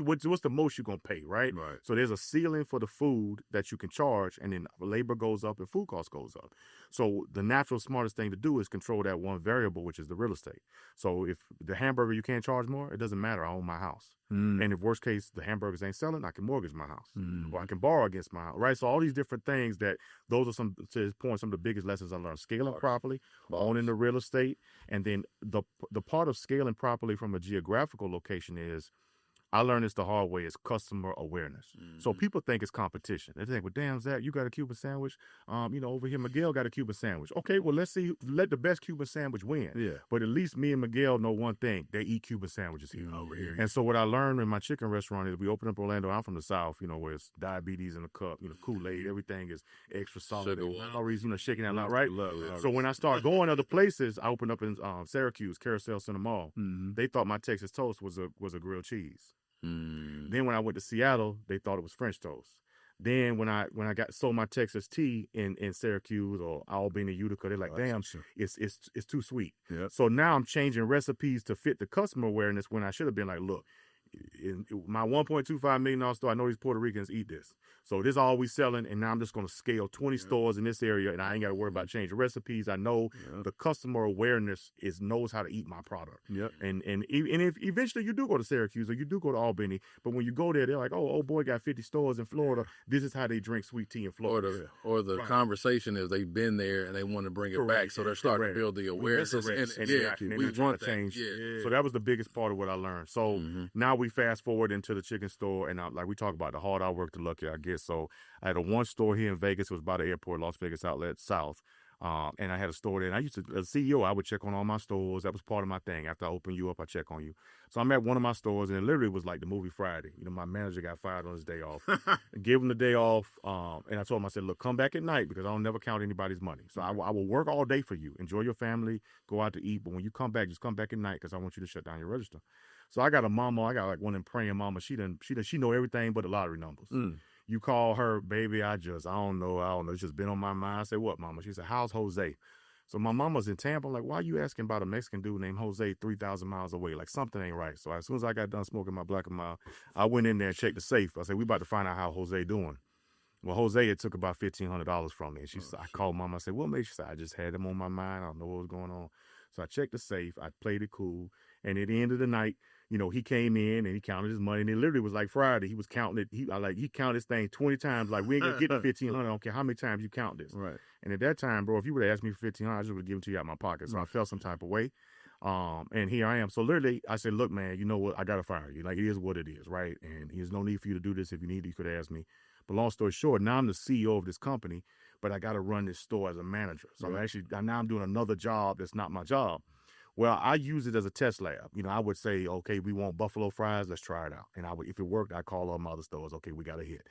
what's the most you're gonna pay, right? Right. So there's a ceiling for the food that you can charge, and then labor goes up and food cost goes up. So the natural smartest thing to do is control that one variable, which is the real estate. So if the hamburger you can't charge more, it doesn't matter. I own my house. And if worst case the hamburgers ain't selling, I can mortgage my house, or I can borrow against my house, right? So all these different things, those are some, to his point, some of the biggest lessons I learned: scaling properly, owning the real estate, and then the part of scaling properly from a geographical location is, I learned this the hard way, is customer awareness. So people think it's competition. They think, well, damn, Zach, you got a Cuban sandwich. Over here, Miguel got a Cuban sandwich. Okay, well, let the best Cuban sandwich win. Yeah. But at least me and Miguel know one thing: they eat Cuban sandwiches here. Over here. And so what I learned in my chicken restaurant is, we opened up Orlando. I'm from the South, where it's diabetes in a cup, Kool-Aid, everything is extra salty. Always, shaking that out, right? So when I start going other places, I opened up in Syracuse, Carousel Center Mall. They thought my Texas toast was a grilled cheese. Then when I went to Seattle, they thought it was French toast. Then when I got sold my Texas tea in Syracuse or Albany, Utica, they're like, damn, it's too sweet. Yep. So now I'm changing recipes to fit the customer awareness when I should have been like, look, in my $1.25 million store, I know these Puerto Ricans eat this. So this is all we selling, and now I'm just going to scale 20 stores in this area, and I ain't got to worry about changing recipes. I know the customer awareness knows how to eat my product. Yep. And if eventually you do go to Syracuse or you do go to Albany, but when you go there, they're like, oh, old boy got 50 stores in Florida. This is how they drink sweet tea in Florida. Or the conversation is they've been there and they want to bring it back, so they're starting to build the awareness. And we want to change. So that was the biggest part of what I learned. So now we fast forward into the chicken store, and like we talk about the hard I work, the lucky I get. So I had one store here in Vegas. It was by the airport, Las Vegas Outlet South. And I had a store there. And I used to, as CEO, I would check on all my stores. That was part of my thing. After I open you up, I check on you. So I'm at one of my stores, and it literally was like the movie Friday. You know, my manager got fired on his day off. Gave him the day off. And I told him, I said, look, come back at night because I don't never count anybody's money. So I will work all day for you. Enjoy your family. Go out to eat. But when you come back, just come back at night because I want you to shut down your register. So I got a mama. I got like one in praying mama. She know everything but the lottery numbers. You call her, baby, I don't know. It's just been on my mind. I said, what, mama? She said, how's Jose? So my mama's in Tampa. I'm like, why are you asking about a Mexican dude named Jose 3,000 miles away? Like, something ain't right. So as soon as I got done smoking my black and mild, I went in there and checked the safe. I said, we about to find out how Jose doing. Well, Jose, it took about $1,500 from me. And I called mama. I said, what made you say? I just had him on my mind. I don't know what was going on. So I checked the safe. I played it cool. And at the end of the night, you know, he came in and he counted his money, and it literally was like Friday. He was counting it. He counted this thing 20 times. Like, we ain't gonna get the 1,500. I don't care how many times you count this. Right. And at that time, bro, if you would have asked me for 1,500, I just would have given it to you out of my pocket. So I felt some type of way. And here I am. So literally, I said, look, man, you know what? I gotta fire you. Like, it is what it is, right? And there's no need for you to do this. If you need to, you could ask me. But long story short, now I'm the CEO of this company, but I got to run this store as a manager. So I'm doing another job that's not my job. Well, I use it as a test lab. You know, I would say, okay, we want buffalo fries. Let's try it out. And if it worked, I'd call all my other stores. Okay, we got a hit.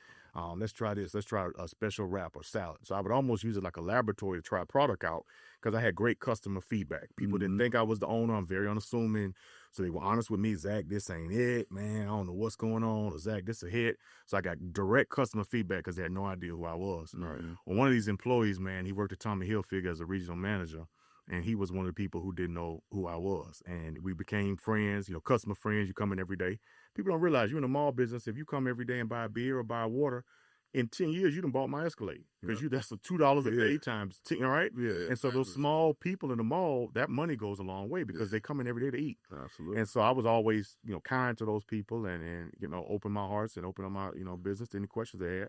Let's try this. Let's try a special wrap or salad. So I would almost use it like a laboratory to try a product out because I had great customer feedback. People didn't think I was the owner. I'm very unassuming. So they were honest with me. Zach, this ain't it, man. I don't know what's going on. Or Zach, this a hit. So I got direct customer feedback because they had no idea who I was. Right. Well, one of these employees, man, he worked at Tommy Hilfiger as a regional manager. And he was one of the people who didn't know who I was. And we became friends, you know, customer friends. You come in every day. People don't realize you're in the mall business. If you come every day and buy a beer or buy water, in 10 years, you done bought my Escalade. Because that's $2 a day times 10, all right? Yeah. And so those small people in the mall, that money goes a long way because they come in every day to eat. Absolutely. And so I was always, you know, kind to those people and you know, open my hearts and open up my, you know, business to any questions they had.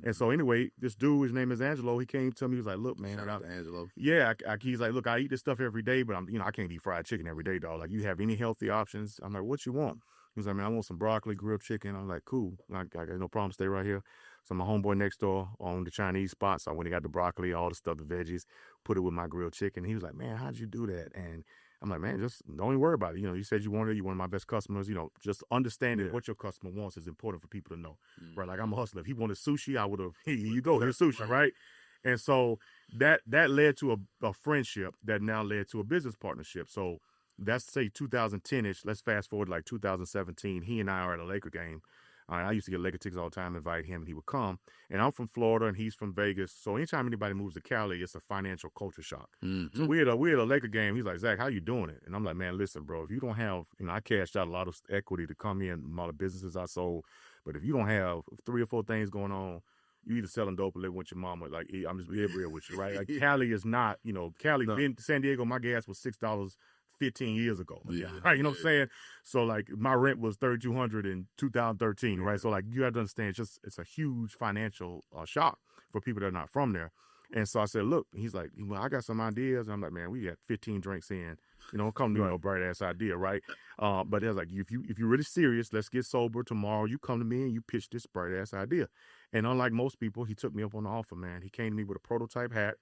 And so anyway, this dude, his name is Angelo, he came to me, he was like, look, man. Shout out to Angelo. Yeah, he's like, look, I eat this stuff every day, but I can't eat fried chicken every day, dog. Like, you have any healthy options? I'm like, what you want? He was like, man, I want some broccoli, grilled chicken. I'm like, cool. I got no problem, stay right here. So my homeboy next door owned the Chinese spot. So I went and got the broccoli, all the stuff, the veggies, put it with my grilled chicken. He was like, man, how'd you do that? And I'm like, man, just don't even worry about it. You know, you said you wanted it. You're one of my best customers. You know, just understanding what your customer wants is important for people to know, right? Like, I'm a hustler. If he wanted sushi, I would have, here you go, here's sushi, right? And so that led to a friendship that now led to a business partnership. So that's, say, 2010-ish. Let's fast forward to like 2017. He and I are at a Laker game. I used to get Laker tickets all the time, invite him, and he would come. And I'm from Florida, and he's from Vegas. So anytime anybody moves to Cali, it's a financial culture shock. So we at a Laker game. He's like, Zach, how you doing it? And I'm like, man, listen, bro, if you don't have, you know, I cashed out a lot of equity to come in, a lot of businesses I sold. But if you don't have 3 or 4 things going on, you either selling dope or living with your mama. Like, I'm just being real with you, right? Like, Cali is not, you know, in San Diego, my gas was $6 15 years ago. Right, you know what I'm saying? So like, my rent was $3,200 in 2013, right? So like, you have to understand, it's a huge financial shock for people that are not from there. And so I said, look, he's like, well, I got some ideas. And I'm like, man, we got 15 drinks in, you know, come to me, no bright ass idea, right? But it was like, if you're really serious, let's get sober tomorrow. You come to me and you pitch this bright ass idea. And unlike most people, he took me up on the offer, man. He came to me with a prototype hat.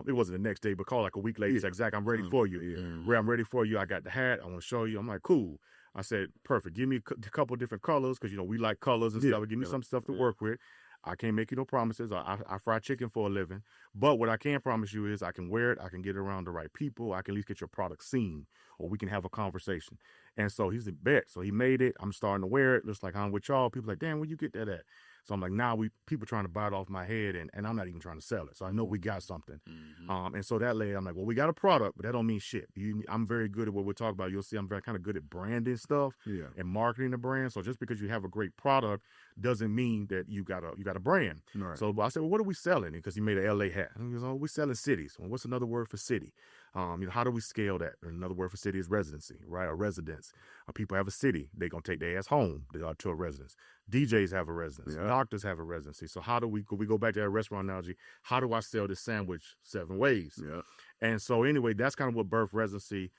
It wasn't the next day, but called like a week later. He's like, Zach, I'm ready for you. I'm ready for you. I got the hat. I want to show you. I'm like, cool. I said, perfect. Give me a couple of different colors because, you know, we like colors and stuff. Give me some stuff to work with. I can't make you no promises. I fry chicken for a living. But what I can promise you is I can wear it. I can get it around the right people. I can at least get your product seen, or we can have a conversation. And so he's a bet. So he made it. I'm starting to wear it. Looks like I'm with y'all. People like, damn, where you get that at? So I'm like, now people trying to buy it off my head, and I'm not even trying to sell it. So I know we got something. And so that led, I'm like, well, we got a product, but that don't mean shit. I'm very good at what we're talking about. You'll see I'm very kind of good at branding stuff and marketing the brand. So just because you have a great product doesn't mean that you got a brand. Right. So I said, well, what are we selling? Because he made an LA hat. And he goes, oh, we're selling cities. Well, what's another word for city? How do we scale that? Another word for city is residency, right? Or residence. People have a city. They're going to take their ass home to a residence. DJs have a residence. Yeah. Doctors have a residency. So how do we go back to that restaurant analogy? How do I sell this sandwich 7 ways? Yeah. And so anyway, that's kind of what birthed residency,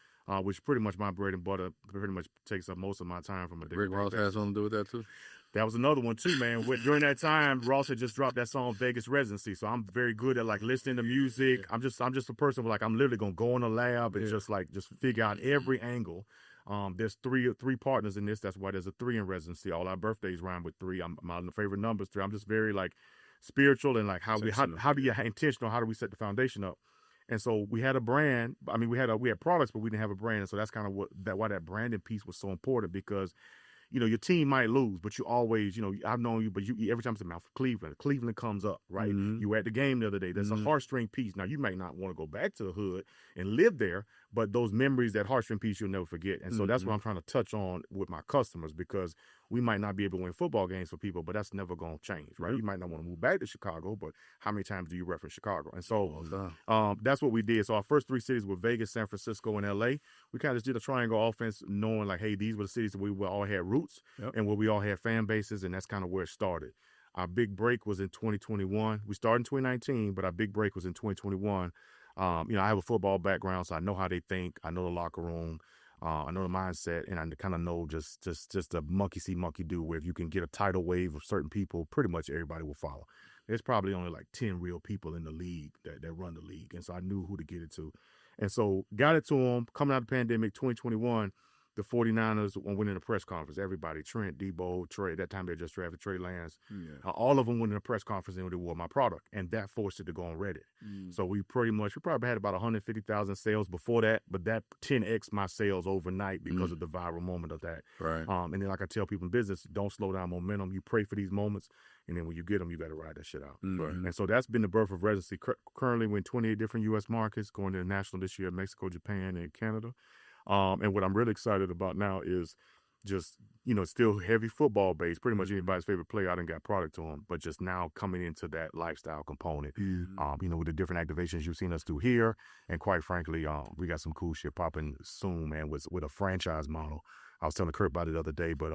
which pretty much my bread and butter, pretty much takes up most of my time from a day. Rick Ross has something to do with that too? That was another one too, man. During that time, Ross had just dropped that song Vegas Residency. So I'm very good at like listening to music. I'm just a person where, like, I'm literally gonna go in a lab and just figure out every angle. There's three partners in this. That's why there's a 3 in residency. All our birthdays rhyme with 3. My favorite numbers 3. I'm just very like spiritual and like how do you intentional? How do we set the foundation up? And so we had a brand. I mean, we had products, but we didn't have a brand. And so that's kind of why that branding piece was so important, because your team might lose, but you always, I've known you, but every time it's about Cleveland comes up, right? Mm-hmm. You were at the game the other day. There's a heartstring piece. Now, you might not want to go back to the hood and live there, but those memories, that heartstring piece, you'll never forget. And so that's what I'm trying to touch on with my customers, because we might not be able to win football games for people, but that's never going to change, right? You might not want to move back to Chicago, but how many times do you reference Chicago? And so that's what we did. So our first 3 cities were Vegas, San Francisco, and LA. We kind of just did a triangle offense, knowing like, hey, these were the cities that we all had roots and where we all had fan bases, and that's kind of where it started. Our big break was in 2021. We started in 2019, but our big break was in 2021. I have a football background, so I know how they think. I know the locker room. I know the mindset, and I kind of know just a monkey see, monkey do, where if you can get a tidal wave of certain people, pretty much everybody will follow. There's probably only like 10 real people in the league that run the league, and so I knew who to get it to. And so got it to them. Coming out of the pandemic, 2021, the 49ers went in a press conference. Everybody, Trent, Debo, Trey, at that time they just drafted Trey Lance. Yeah. All of them went in a press conference and they wore my product, and that forced it to go on Reddit. So we probably had about 150,000 sales before that, but that 10x my sales overnight because of the viral moment of that. Right. And then, like I tell people in business, don't slow down momentum. You pray for these moments, and then when you get them, you got to ride that shit out. Right. And so that's been the birth of residency. Currently, we're in 28 different U.S. markets, going to the national this year, Mexico, Japan, and Canada. And what I'm really excited about now is just, still heavy football based. Pretty much anybody's favorite player, I done got product to them, but just now coming into that lifestyle component, with the different activations you've seen us do here. And quite frankly, we got some cool shit popping soon, man, with a franchise model. I was telling Kurt about it the other day, but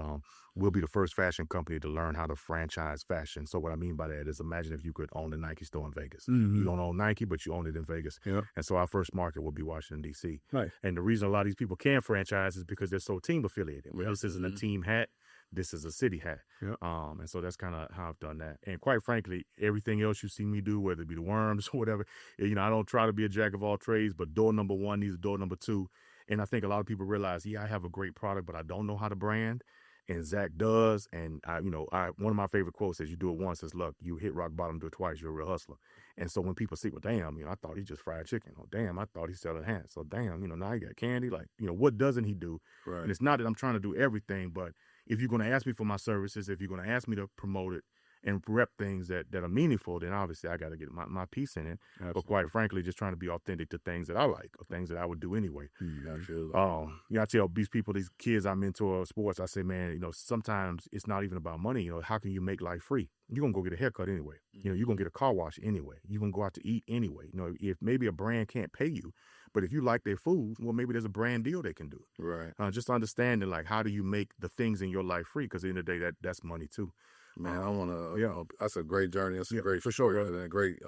we'll be the first fashion company to learn how to franchise fashion. So what I mean by that is, imagine if you could own the Nike store in Vegas. You don't own Nike, but you own it in Vegas. Yep. And so our first market will be Washington, D.C. Right. And the reason a lot of these people can't franchise is because they're so team affiliated. Well, this isn't a team hat. This is a city hat. Yep. And so that's kind of how I've done that. And quite frankly, everything else you see me do, whether it be the worms or whatever, I don't try to be a jack of all trades, but door number 1 needs a door number 2. And I think a lot of people realize, I have a great product, but I don't know how to brand. And Zach does. And one of my favorite quotes is, you do it once, it's luck. You hit rock bottom, do it twice, you're a real hustler. And so when people see, well, damn, I thought he just fried chicken. Oh, damn, I thought he selling hats. So damn, now he got candy. Like, what doesn't he do? Right. And it's not that I'm trying to do everything, but if you're going to ask me for my services, if you're going to ask me to promote it and rep things that are meaningful, then obviously I got to get my piece in it. Absolutely. But quite frankly, just trying to be authentic to things that I like or things that I would do anyway. I tell these people, these kids I mentor sports, I say, man, sometimes it's not even about money. How can you make life free? You're going to go get a haircut anyway. You're going to get a car wash anyway. You're going to go out to eat anyway. If maybe a brand can't pay you, but if you like their food, well, maybe there's a brand deal they can do. Right. Just understanding, like, how do you make the things in your life free? Because at the end of the day, that's money too. Man, I want to, that's a great journey. That's a great, for sure, and a great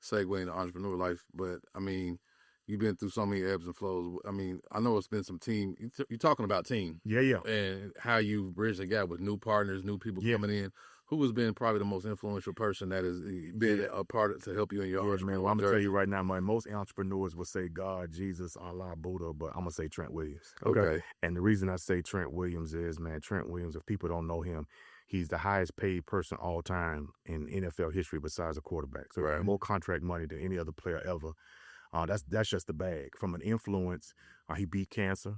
segue into entrepreneur life. But I mean, you've been through so many ebbs and flows. I mean, I know it's been some team. You're talking about team. Yeah. And how you bridge the gap with new partners, new people coming in. Who has been probably the most influential person that has been a part to help you in your entrepreneurial man. Well, I'm going to tell you right now, most entrepreneurs will say God, Jesus, Allah, Buddha, but I'm going to say Trent Williams. Okay. And the reason I say Trent Williams is, man, Trent Williams, if people don't know him, he's the highest paid person all time in NFL history besides a quarterback. So more contract money than any other player ever. That's just the bag. From an influence, he beat cancer.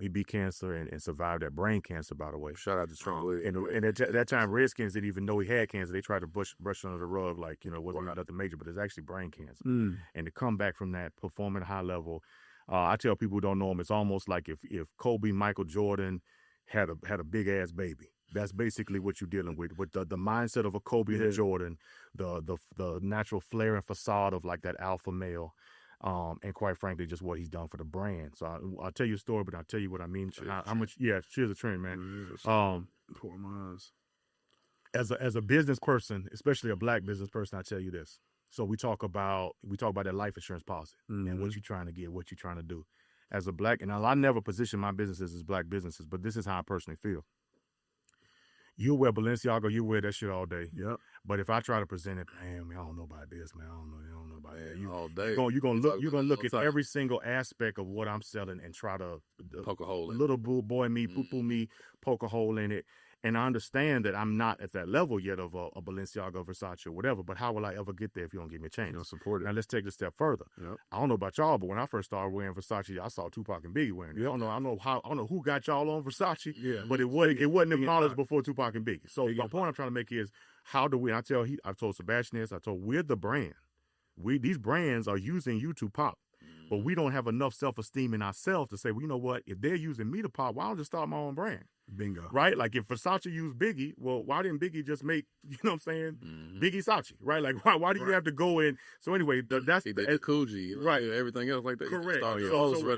He beat cancer and survived that brain cancer, by the way. Shout out to Trump. And at that time, Redskins didn't even know he had cancer. They tried to brush under the rug like, it wasn't nothing major, but it's actually brain cancer. And to come back from that, performing at a high level, I tell people who don't know him, it's almost like if Kobe, Michael Jordan had a big ass baby. That's basically what you're dealing with the mindset of a Kobe and a Jordan, the natural flair and facade of like that alpha male, and quite frankly, just what he's done for the brand. So I'll tell you a story, but I'll tell you what I mean. How much? Yeah, cheers a trend, man. Poor Maz. As a business person, especially a black business person, I tell you this. So we talk about that life insurance policy and what you're trying to get, what you're trying to do. As a black, and I never position my businesses as black businesses, but this is how I personally feel. You wear Balenciaga, you wear that shit all day. Yep. But if I try to present it, man, I don't know about this, man. I don't know about that. All day. You're gonna look at every single aspect of what I'm selling and try to poke a hole in it. Little boy me, poo me, poke a hole in it. And I understand that I'm not at that level yet of a Balenciaga, Versace, or whatever. But how will I ever get there if you don't give me a chance? You don't support it. Now let's take it a step further. Yep. I don't know about y'all, but when I first started wearing Versace, I saw Tupac and Biggie wearing it. I don't know who got y'all on Versace. Yeah. But it wasn't acknowledged before Tupac and Biggie. So my point I'm trying to make is, how do we? I told Sebastian this. I told we're the brand. These brands are using you to pop. But we don't have enough self-esteem in ourselves to say, well, you know what? If they're using me to pop, why don't I just start my own brand? Bingo. Right? Like if Versace used Biggie, well, why didn't Biggie just make, what I'm saying? Biggie Sachi, right? Like why do you have to go in? So anyway, that's the Coogee, right? Everything else like that. Correct.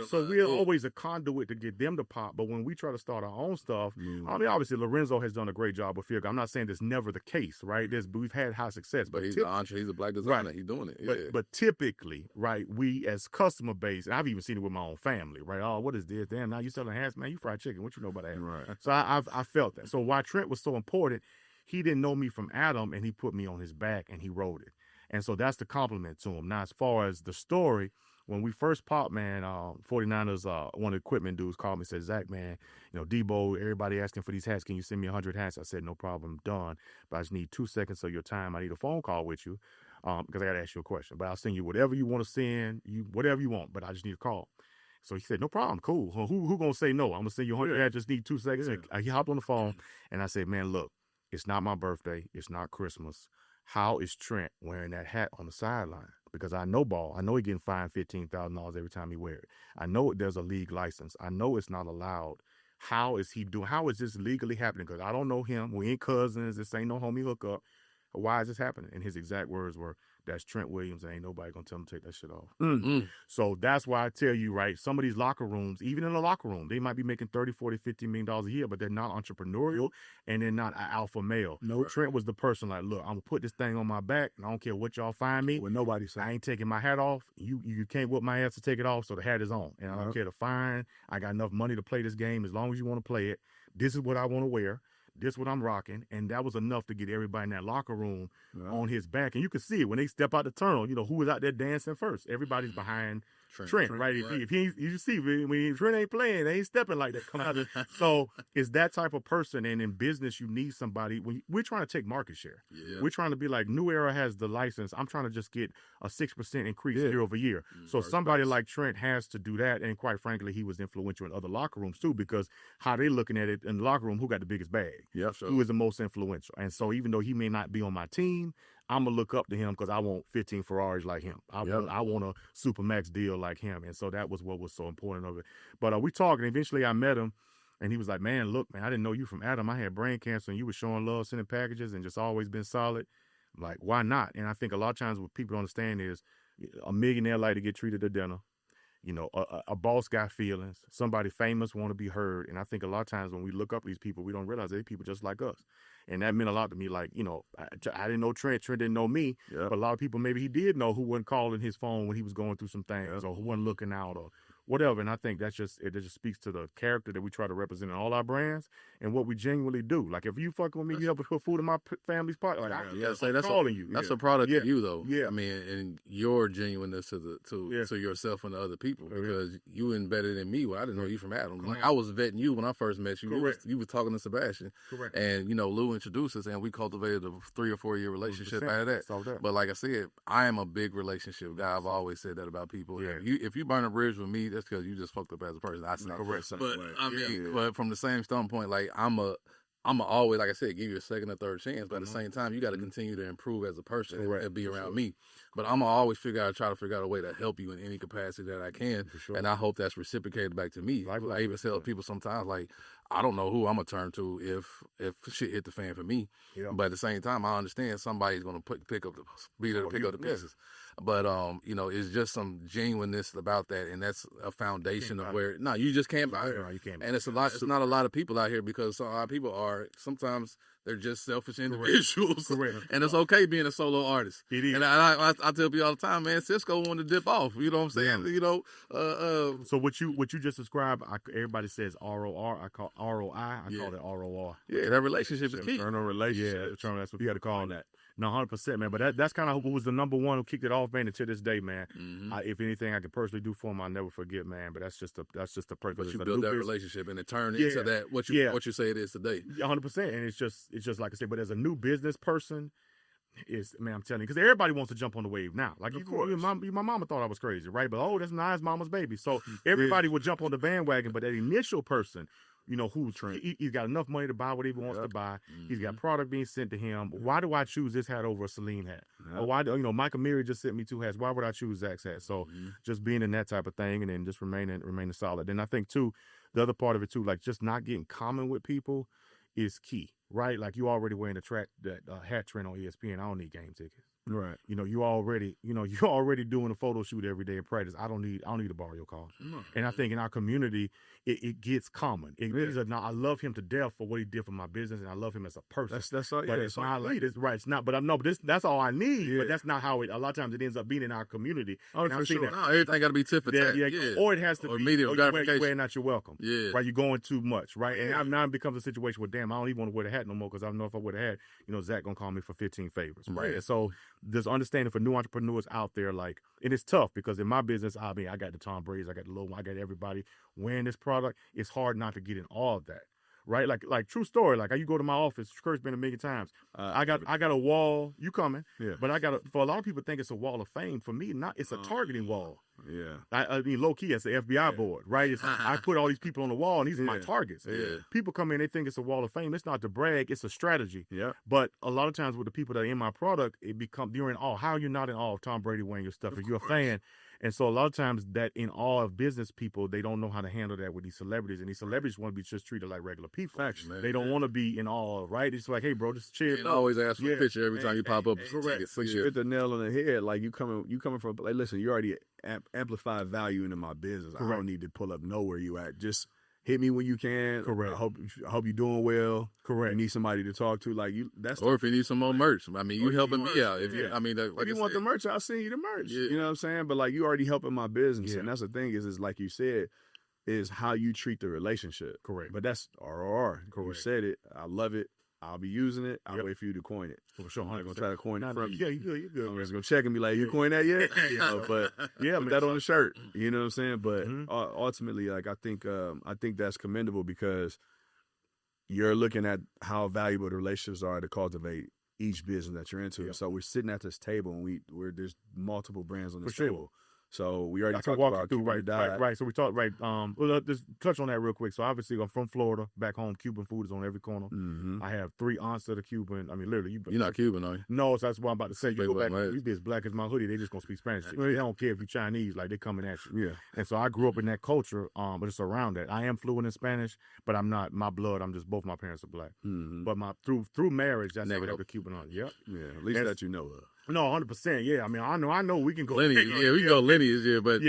So we're always a conduit to get them to pop. But when we try to start our own stuff, I mean, obviously Lorenzo has done a great job with Fear. I'm not saying that's never the case, right? We've had high success, but he's an entrepreneur. He's a black designer. Right. He's doing it. But typically, right? We as customer base, and I've even seen it with my own family, right? Oh, what is this? Damn, now you selling hats, man? You fried chicken? What you know about that? Right. So I felt that. So why Trent was so important, he didn't know me from Adam, and he put me on his back and he wrote it. And so that's the compliment to him. Now, as far as the story, when we first popped, man, 49ers, one of the equipment dudes called me and said, Zach, man, Debo, everybody asking for these hats. Can you send me 100 hats? I said, no problem, done. But I just need 2 seconds of your time. I need a phone call with you because I got to ask you a question. But I'll send you whatever you want to send, whatever you want, but I just need a call. So he said, no problem, cool. Who going to say no? I'm going to send you 100 hats, just need 2 seconds. Yeah. He hopped on the phone, and I said, man, look, it's not my birthday. It's not Christmas. How is Trent wearing that hat on the sideline? Because I know ball. I know he getting fined $15,000 every time he wear it. I know there's a league license. I know it's not allowed. How is he doing? How is this legally happening? Because I don't know him. We ain't cousins. This ain't no homie hookup. Why is this happening? And his exact words were, that's Trent Williams. Ain't nobody going to tell him to take that shit off. So that's why I tell you, right, some of these locker rooms, even in the locker room, they might be making $30, $40, $50 million a year, but they're not entrepreneurial and they're not an alpha male. No. Trent was the person like, look, I'm going to put this thing on my back and I don't care what y'all find me. What nobody said. I ain't taking my hat off. You can't whip my ass to take it off, so the hat is on. And I don't care the fine. I got enough money to play this game as long as you want to play it. This is what I want to wear. This is what I'm rocking. And that was enough to get everybody in that locker room on his back. And you can see it when they step out the tunnel, who was out there dancing first. Everybody's behind Trent, right? If you see, when Trent ain't playing, they ain't stepping like that. Come out. So it's that type of person. And in business, you need somebody. We're trying to take market share. Yeah. We're trying to be like, New Era has the license. I'm trying to just get a 6% increase year over year. So somebody like Trent has to do that. And quite frankly, he was influential in other locker rooms too, because how they looking at it in the locker room, who got the biggest bag? Yeah, sure. Who is the most influential? And so even though he may not be on my team, I'm going to look up to him because I want 15 Ferraris like him. I want a Supermax deal like him. And so that was what was so important of it. But we talked, and eventually I met him, and he was like, man, look, man, I didn't know you from Adam. I had brain cancer, and you were showing love, sending packages, and just always been solid. I'm like, why not? And I think a lot of times what people don't understand is a millionaire like to get treated to dinner. A boss got feelings. Somebody famous want to be heard. And I think a lot of times when we look up these people, we don't realize they're people just like us. And that meant a lot to me. Like, I didn't know Trent. Trent didn't know me. Yep. But a lot of people, maybe he did know, who wasn't calling his phone when he was going through some things or who wasn't looking out or whatever. And I think it just speaks to the character that we try to represent in all our brands and what we genuinely do. Like, if you fucking with me, you help put food in my family's pot. Like, I'm calling you. That's a product of you, though. Yeah. I mean, and your genuineness to yourself and to other people, because you embedded in me. Well, I didn't know you from Adam. Like, I was vetting you when I first met you. You was talking to Sebastian. Correct. And, Lou introduced us, and we cultivated a 3 or 4 year relationship out of that. But like I said, I am a big relationship guy. I've always said that about people. Yeah. If you burn a bridge with me, that's because you just fucked up as a person. That's not correct. But I mean, but from the same standpoint, like I'm always, like I said, give you a second or third chance. But at the same time, you got to continue to improve as a person and be around me. But I'm gonna always try to figure out a way to help you in any capacity that I can. And I hope that's reciprocated back to me. Like, I even tell people sometimes, like, I don't know who I'm gonna turn to if shit hit the fan for me. Yeah. But at the same time, I understand somebody's gonna pick up the pieces. But it's just some genuineness about that, and that's a foundation of where you just can't buy it. No, you can't. And it's not a lot of people out here, because a lot of people are sometimes they're just selfish individuals. Correct. And it's okay being a solo artist. It is. And I tell people all the time, man, Cisco wanted to dip off. You know what I'm saying? So what you just described, everybody says ROR. I call ROI. I call it ROR. Yeah, that relationship is key. Internal relationship. Yeah, that's what you got to call that. No, 100%, man. But that's kind of who was the number one who kicked it off, man. And to this day, man, if anything I could personally do for him, I'll never forget, man. But that's just the purpose. But you build that relationship, and it turned into that what you say it is today. 100%. And it's just like I said. But as a new business person, I'm telling you, because everybody wants to jump on the wave now. Like, my mama thought I was crazy, right? But that's nice, mama's baby. So everybody would jump on the bandwagon. But that initial person, who's he's got enough money to buy whatever he wants to buy. He's got product being sent to him. Why do I choose this hat over a Celine hat? Or why do Michael Miri just sent me 2 hats? Why would I choose Zach's hat? So just being in that type of thing, and then just remaining solid. And I think too, the other part of it too, like just not getting common with people is key, right? Like, you already wearing that hat trend on ESPN. I don't need game tickets. Right. You already doing a photo shoot every day in practice. I don't need to borrow your car. And I think in our community, it gets common. I love him to death for what he did for my business, and I love him as a person. That's all. But it's not like this, right? It's not. But that's all I need. Yeah. But that's not how it. A lot of times it ends up being in our community. Oh, for sure. No, everything got to be tit for tat. Or it has to be immediate gratification. Wearing out your welcome. Yeah. Right. You're going too much. Right. And now it becomes a situation where, damn, I don't even want to wear the hat no more, because I know if I wear the hat, Zach gonna call me for 15 favors. Right. And so there's understanding for new entrepreneurs out there, like, and it's tough because in my business, I got the Tom Brady's, I got the Low, I got everybody wearing this product. It's hard not to get in all of that, right? Like true story. Like, you go to my office, Kurt's been a million times. I got a wall. You coming? Yeah. But for a lot of people think it's a wall of fame. For me, it's a targeting wall. Yeah. I mean, low key, it's the FBI board, right? I put all these people on the wall, and these are my targets. Yeah. People come in, they think it's a wall of fame. It's not to brag, it's a strategy. Yeah. But a lot of times with the people that are in my product, you're in awe. How are you not in awe of Tom Brady wearing your stuff? If you're a fan. And so a lot of times that in awe of business people, they don't know how to handle that with these celebrities. And these celebrities want to be just treated like regular people. Actually, they don't want to be in awe, right? It's like, hey, bro, just chill. You always ask for a picture every time you pop up. Correct. You hit the nail on the head. Like, you coming from, like, listen, you already amplified value into my business. Correct. I don't need to pull up nowhere you at. Just hit me when you can. Correct. I hope you're doing well. Correct. You need somebody to talk to, like you. Or if you need some more merch. I mean, you helping me out. If you want the merch, I'll send you the merch. Yeah. You know what I'm saying? But like, you already helping my business, and that's the thing is like you said, is how you treat the relationship. Correct. But that's ROR. Correct. You said it. I love it. I'll be using it. I'll wait for you to coin it. For sure. I'm not going to try to coin it from you. Yeah, you good. I'm just going to check and be like, you coined that yet? But put that on the shirt. You know what I'm saying? But ultimately, like, I think that's commendable, because you're looking at how valuable the relationships are to cultivate each business that you're into. Yep. So we're sitting at this table, and there's multiple brands on this table. So we already talked about through right. So we talked Well, just touch on that real quick. So obviously, I'm from Florida. Back home, Cuban food is on every corner. Mm-hmm. I have 3 aunts that are Cuban. I mean, literally, you're not Cuban, are you? No, so that's what I'm about to say. You go back, you be as black as my hoodie. They just gonna speak Spanish. They don't care if you're Chinese. Like, they coming at you. Yeah. And so I grew up in that culture. But it's around that. I am fluent in Spanish, but I'm not. My blood. I'm just both my parents are black. Mm-hmm. But through marriage, that's how I have the Cuban on. Yep. Yeah. At least that you know of. No, 100%. Yeah, I mean, I know we can go lineage. Yeah, we can go lineage. Yeah, but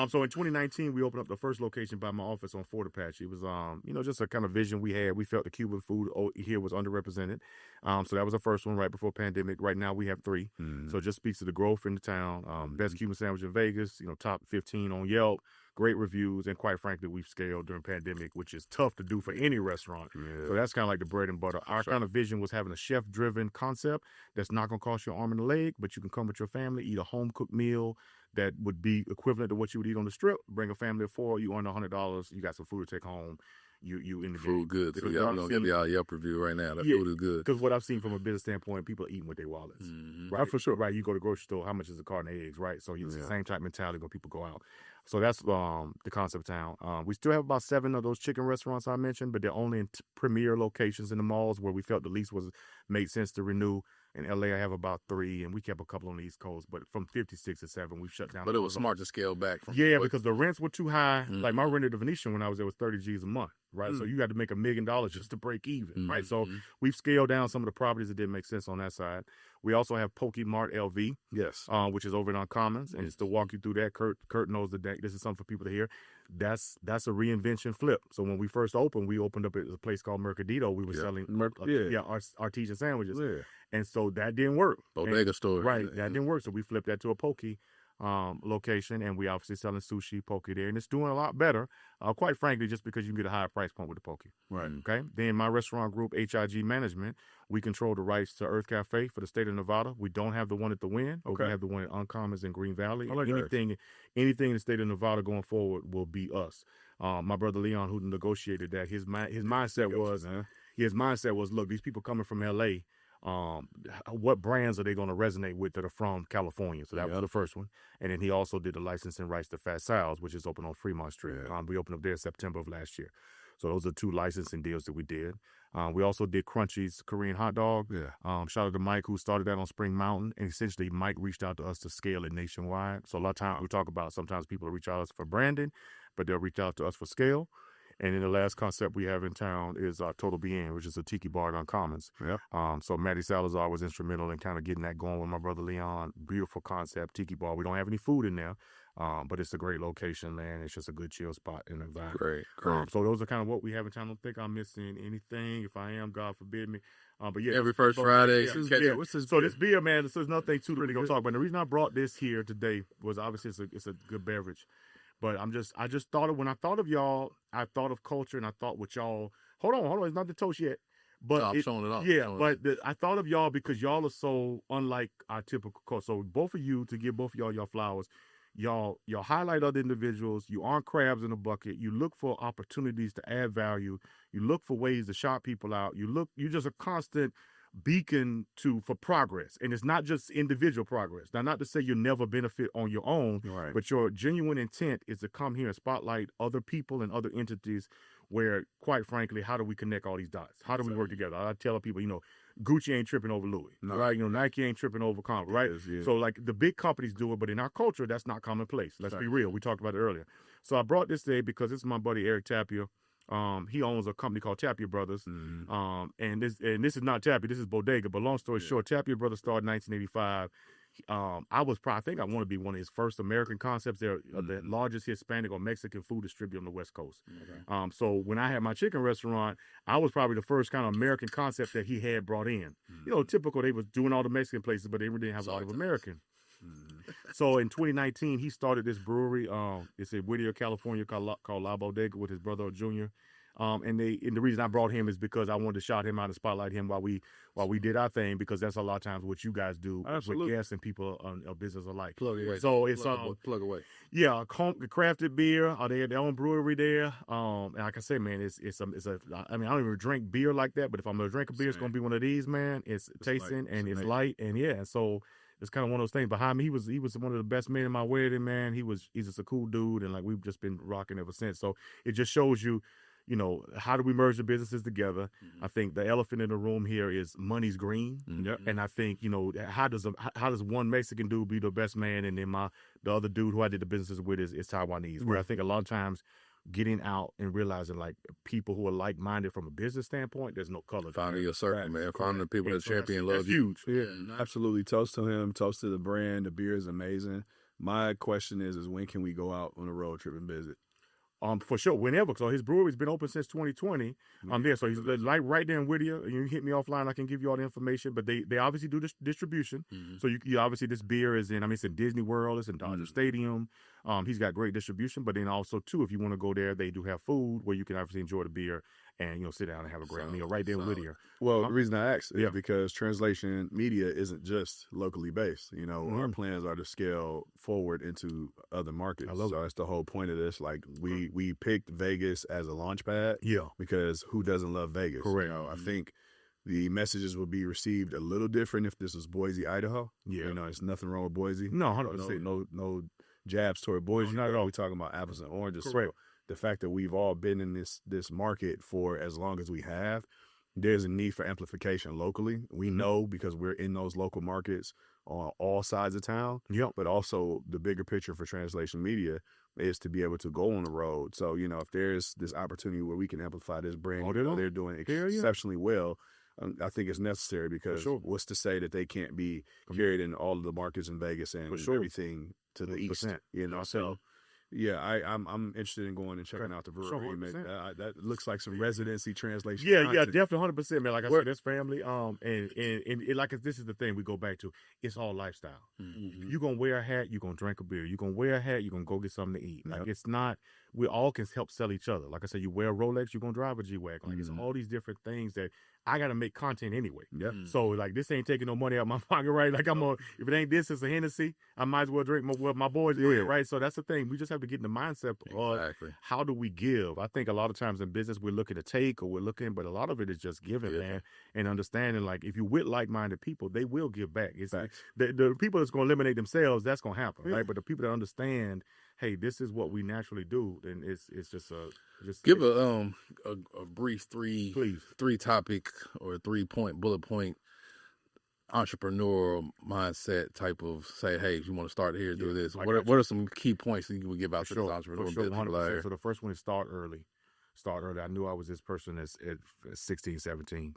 so in 2019, we opened up the first location by my office on Fort Apache. It was just a kind of vision we had. We felt the Cuban food here was underrepresented. So that was the first one right before pandemic. Right now we have 3. Mm-hmm. So it just speaks to the growth in the town. Best Cuban sandwich in Vegas. Top 15 on Yelp. great reviews, and quite frankly, we've scaled during pandemic, which is tough to do for any restaurant. Yeah. So that's kind of like the bread and butter. Our kind of vision was having a chef-driven concept that's not going to cost you an arm and a leg, but you can come with your family, eat a home-cooked meal that would be equivalent to what you would eat on the strip. Bring a family of 4, you earn $100, you got some food to take home. You in the food good. So y'all gonna give y'all Yelp review right now. That food is good. Because what I've seen from a business standpoint, people are eating with their wallets, right? For sure, right? You go to the grocery store, how much is a carton of eggs, right? So it's the same type mentality when people go out. So that's the concept town. We still have about 7 of those chicken restaurants I mentioned, but they're only in premier locations in the malls where we felt the lease made sense to renew. In LA, I have about 3, and we kept a couple on the East Coast. But from 56 to 7, we've shut down. But it was smart to scale back. Because the rents were too high. Like my rent at the Venetian when I was there was 30 G's a month, right? So you had to make $1 million just to break even, right? So we've scaled down some of the properties that didn't make sense on that side. We also have Poke Mart LV, which is over in Uncommons, and just to walk you through that, Kurt knows the deck. This is something for people to hear. That's a reinvention flip. So when we first opened, we opened up at a place called Mercadito. We were selling artesian sandwiches, and so that didn't work. Bodega store, right? That didn't work. So we flipped that to a Poke location, and we obviously selling sushi, Poke there, and it's doing a lot better. Quite frankly, just because you can get a higher price point with the Poke. Right. Okay. Then my restaurant group, HIG Management, we control the rights to Earth Cafe for the state of Nevada. We don't have the one at the Wynn, but we have the one at Uncommons in Green Valley. Anything in the state of Nevada going forward will be us. My brother Leon, who negotiated that, his mindset was, look, these people coming from LA. What brands are they going to resonate with that are from California? So that was the first one. And then he also did the licensing rights to Fat Sal's, which is open on Fremont Street. We opened up there in September of last year. So those are 2 licensing deals that we did. We also did Crunchy's Korean hot dog. Shout out to Mike, who started that on Spring Mountain. And essentially, Mike reached out to us to scale it nationwide. So a lot of times we talk about sometimes people reach out to us for branding, but they'll reach out to us for scale. And then the last concept we have in town is Total Bien, which is a tiki bar on Commons. So Matty Salazar was instrumental in kind of getting that going with my brother Leon. Beautiful concept, tiki bar. We don't have any food in there, but it's a great location, man. It's just a good chill spot in the vibe. Great. So those are kind of what we have in town. I don't think I'm missing anything. If I am, God forbid me. But yeah, every first Friday. So this beer, man, so there's nothing too really gonna talk about. And the reason I brought this here today was obviously it's a good beverage. But I just thought when I thought of y'all, I thought of culture, and I thought with y'all. Hold on, it's not the toast yet. But I'm showing it off. Yeah, I thought of y'all because y'all are so unlike our typical culture. So both of you, to give both of y'all your flowers, y'all highlight other individuals. You aren't crabs in a bucket. You look for opportunities to add value. You look for ways to shout people out. You're just a constant beacon for progress, and it's not just individual progress. Now, not to say you'll never benefit on your own, but your genuine intent is to come here and spotlight other people and other entities where, quite frankly, how do we connect all these dots? How do we work together? I tell people, Gucci ain't tripping over Louis, right? Nike ain't tripping over Converse, right? So like the big companies do it, but in our culture, that's not commonplace. Let's be real. We talked about it earlier. So I brought this today because this is my buddy Eric Tapia. He owns a company called Tapia Brothers. And this is not Tapia, this is Bodega. But long story short, Tapia Brothers started in 1985. I think I want to be one of his first American concepts. They're the largest Hispanic or Mexican food distributor on the West Coast. So when I had my chicken restaurant, I was probably the first kind of American concept that he had brought in. Typical, they was doing all the Mexican places, but they really didn't have a lot of American. So in 2019, he started this brewery. It's in Whittier, California, called La Bodega with his brother Junior. And the reason I brought him is because I wanted to shout him out and spotlight him while we did our thing, because that's a lot of times what you guys do with guests and people on business alike. Plug away. So it's plug away. Yeah, crafted beer. They have their own brewery there. And like I say, man, I mean, I don't even drink beer like that, but if I'm gonna drink a beer, it's gonna be one of these, man. It's tasting and it's light, and yeah, so. It's kind of one of those things. Behind me, he was one of the best men in my wedding, man. He's just a cool dude, and like we've just been rocking ever since. So it just shows you, how do we merge the businesses together? I think the elephant in the room here is money's green, and I think how does one Mexican dude be the best man, and then the other dude who I did the businesses with is Taiwanese. Where I think a lot of times, getting out and realizing like people who are like-minded from a business standpoint, there's no color. Finding your circle, man. Finding the people that champion love you. Huge. Yeah, absolutely. Toast to him. Toast to the brand. The beer is amazing. My question is when can we go out on a road trip and visit? For sure, whenever. So his brewery's been open since 2020. There, so he's like right there in Whittier. You hit me offline, I can give you all the information. But they obviously do this distribution. So you obviously this beer is in. I mean, it's in Disney World, it's in Dodger Stadium. He's got great distribution. But then also too, if you want to go there, they do have food where you can obviously enjoy the beer and sit down and have a great meal right there in Whittier. Well, the reason I asked is because Translation Media isn't just locally based. Our plans are to scale forward into other markets. So that's the whole point of this. Like we picked Vegas as a launch pad. Yeah. Because who doesn't love Vegas? Correct. I think the messages would be received a little different if this was Boise, Idaho. Yeah. It's nothing wrong with Boise. No, 100%. No jabs toward Boise. Not at all. We're talking about apples and oranges. Correct. So the fact that we've all been in this market for as long as we have, there's a need for amplification locally. We know because we're in those local markets on all sides of town. Yep. But also the bigger picture for Translation Media is to be able to go on the road. So, if there's this opportunity where we can amplify this brand, they're doing exceptionally well. I think it's necessary because what's to say that they can't be carried in all of the markets in Vegas and everything to the east, So, yeah, I'm interested in going and checking out the brewery. That looks like some residency translation. Yeah, definitely 100%, man. Like I said, it's family. And this is the thing we go back to. It's all lifestyle. You're gonna wear a hat, you're gonna drink a beer. You're gonna wear a hat, you're gonna go get something to eat. Like it's not. We all can help sell each other. Like I said, you wear a Rolex, you're gonna drive a G-Wagon. Like it's all these different things that I gotta make content anyway. Yeah. So like this ain't taking no money out of my pocket, right? Like if it ain't this, it's a Hennessy. I might as well drink what my boys drink, right? So that's the thing. We just have to get in the mindset of how do we give. I think a lot of times in business we're looking to take but a lot of it is just giving, man, and understanding. Like if you with like-minded people, they will give back. It's the people that's gonna eliminate themselves. That's gonna happen, right? But the people that understand, hey, this is what we naturally do, then it's just give a brief three topic or 3-point bullet point entrepreneurial mindset type of say, hey, if you want to start here, do this. What are some key points that you would give out to this entrepreneur? So the first one is start early. I knew I was this person at 16, 17.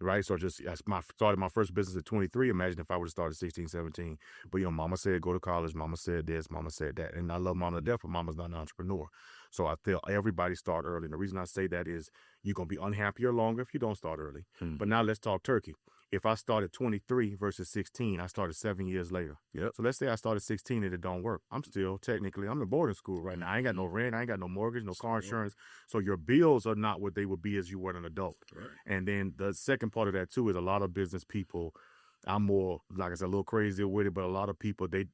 Right, so started my first business at 23. Imagine if I would have started 16, 17. But mama said go to college. Mama said this. Mama said that. And I love mama to death, but mama's not an entrepreneur. So I tell everybody start early. And the reason I say that is you're gonna be unhappier longer if you don't start early. But now let's talk turkey. If I started 23 versus 16, I started 7 years later. Yep. So let's say I started 16 and it don't work. I'm in boarding school right now. I ain't got no rent. I ain't got no mortgage, no car insurance. So your bills are not what they would be as you were an adult. Right. And then the second part of that too is a lot of business people, I'm more, like I said, a little crazier with it, but a lot of people, they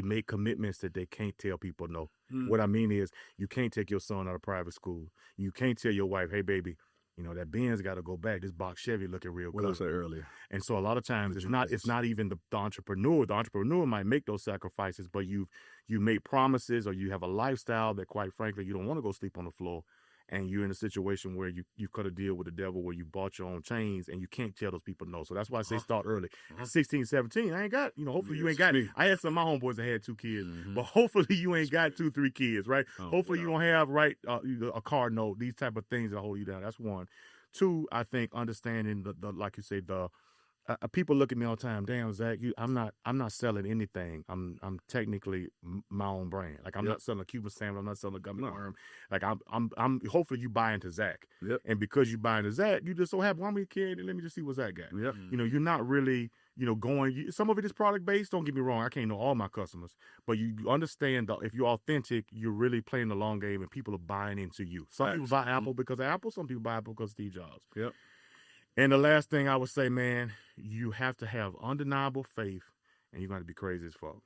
make commitments that they can't tell people no. What I mean is you can't take your son out of private school. You can't tell your wife, hey, baby, that Benz got to go back. This box Chevy looking real good. What I said earlier. And so a lot of times it's not even the entrepreneur. The entrepreneur might make those sacrifices, but you make promises or you have a lifestyle that, quite frankly, you don't want to go sleep on the floor. And you're in a situation where you've cut a deal with the devil where you bought your own chains and you can't tell those people no. So that's why I say start early. 16, 17, I ain't got, hopefully you ain't got it. I had some of my homeboys that had 2 kids, but hopefully you ain't got 2, 3 kids, right? Hopefully you don't have, a car note, these type of things that hold you down. That's one. 2, I think understanding the like you say, the people look at me all the time. Damn, Zach, I'm not selling anything. I'm technically my own brand. Like I'm not selling a Cuban sandwich. I'm not selling a gummy worm. Like I'm. Hopefully you buy into Zach. Yep. And because you buy into Zach, you just so happy. How many kids? Let me just see what Zach got. Yep. You're not really going. Some of it is product based. Don't get me wrong. I can't know all my customers, but you understand that if you're authentic, you're really playing the long game, and people are buying into you. Some people buy Apple because of Apple. Some people buy Apple because of Steve Jobs. Yep. And the last thing I would say, man, you have to have undeniable faith, and you're going to be crazy as fuck.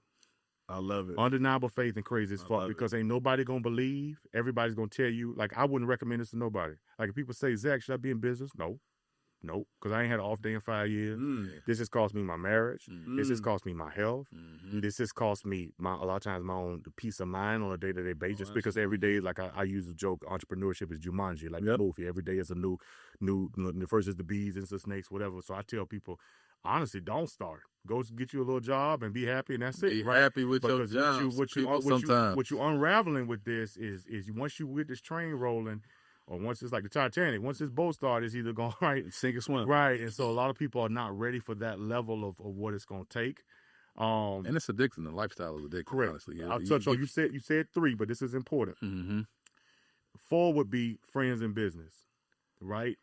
I love it. Undeniable faith and crazy as fuck because ain't nobody going to believe. Everybody's going to tell you. Like, I wouldn't recommend this to nobody. Like, if people say, Zach, should I be in business? No. Nope, because I ain't had an off day in 5 years. This has cost me my marriage. This has cost me my health. This has cost me a lot of times my own peace of mind on a day-to-day basis. Just because every day, like I use the joke, entrepreneurship is Jumanji, like the movie. Every day is a new. The first is the bees, it's the snakes, whatever. So I tell people, honestly, don't start. Go get you a little job and be happy, and that's it. Be happy with your job. What you unraveling with this is once you get this train rolling. Or once it's like the Titanic, once this boat starts, it's either going sink or swim. Right. And so a lot of people are not ready for that level of what it's going to take. And it's addicting. The lifestyle is addicting. Correct. Honestly. I'll touch on you said 3, but this is important. 4 would be friends and business, right?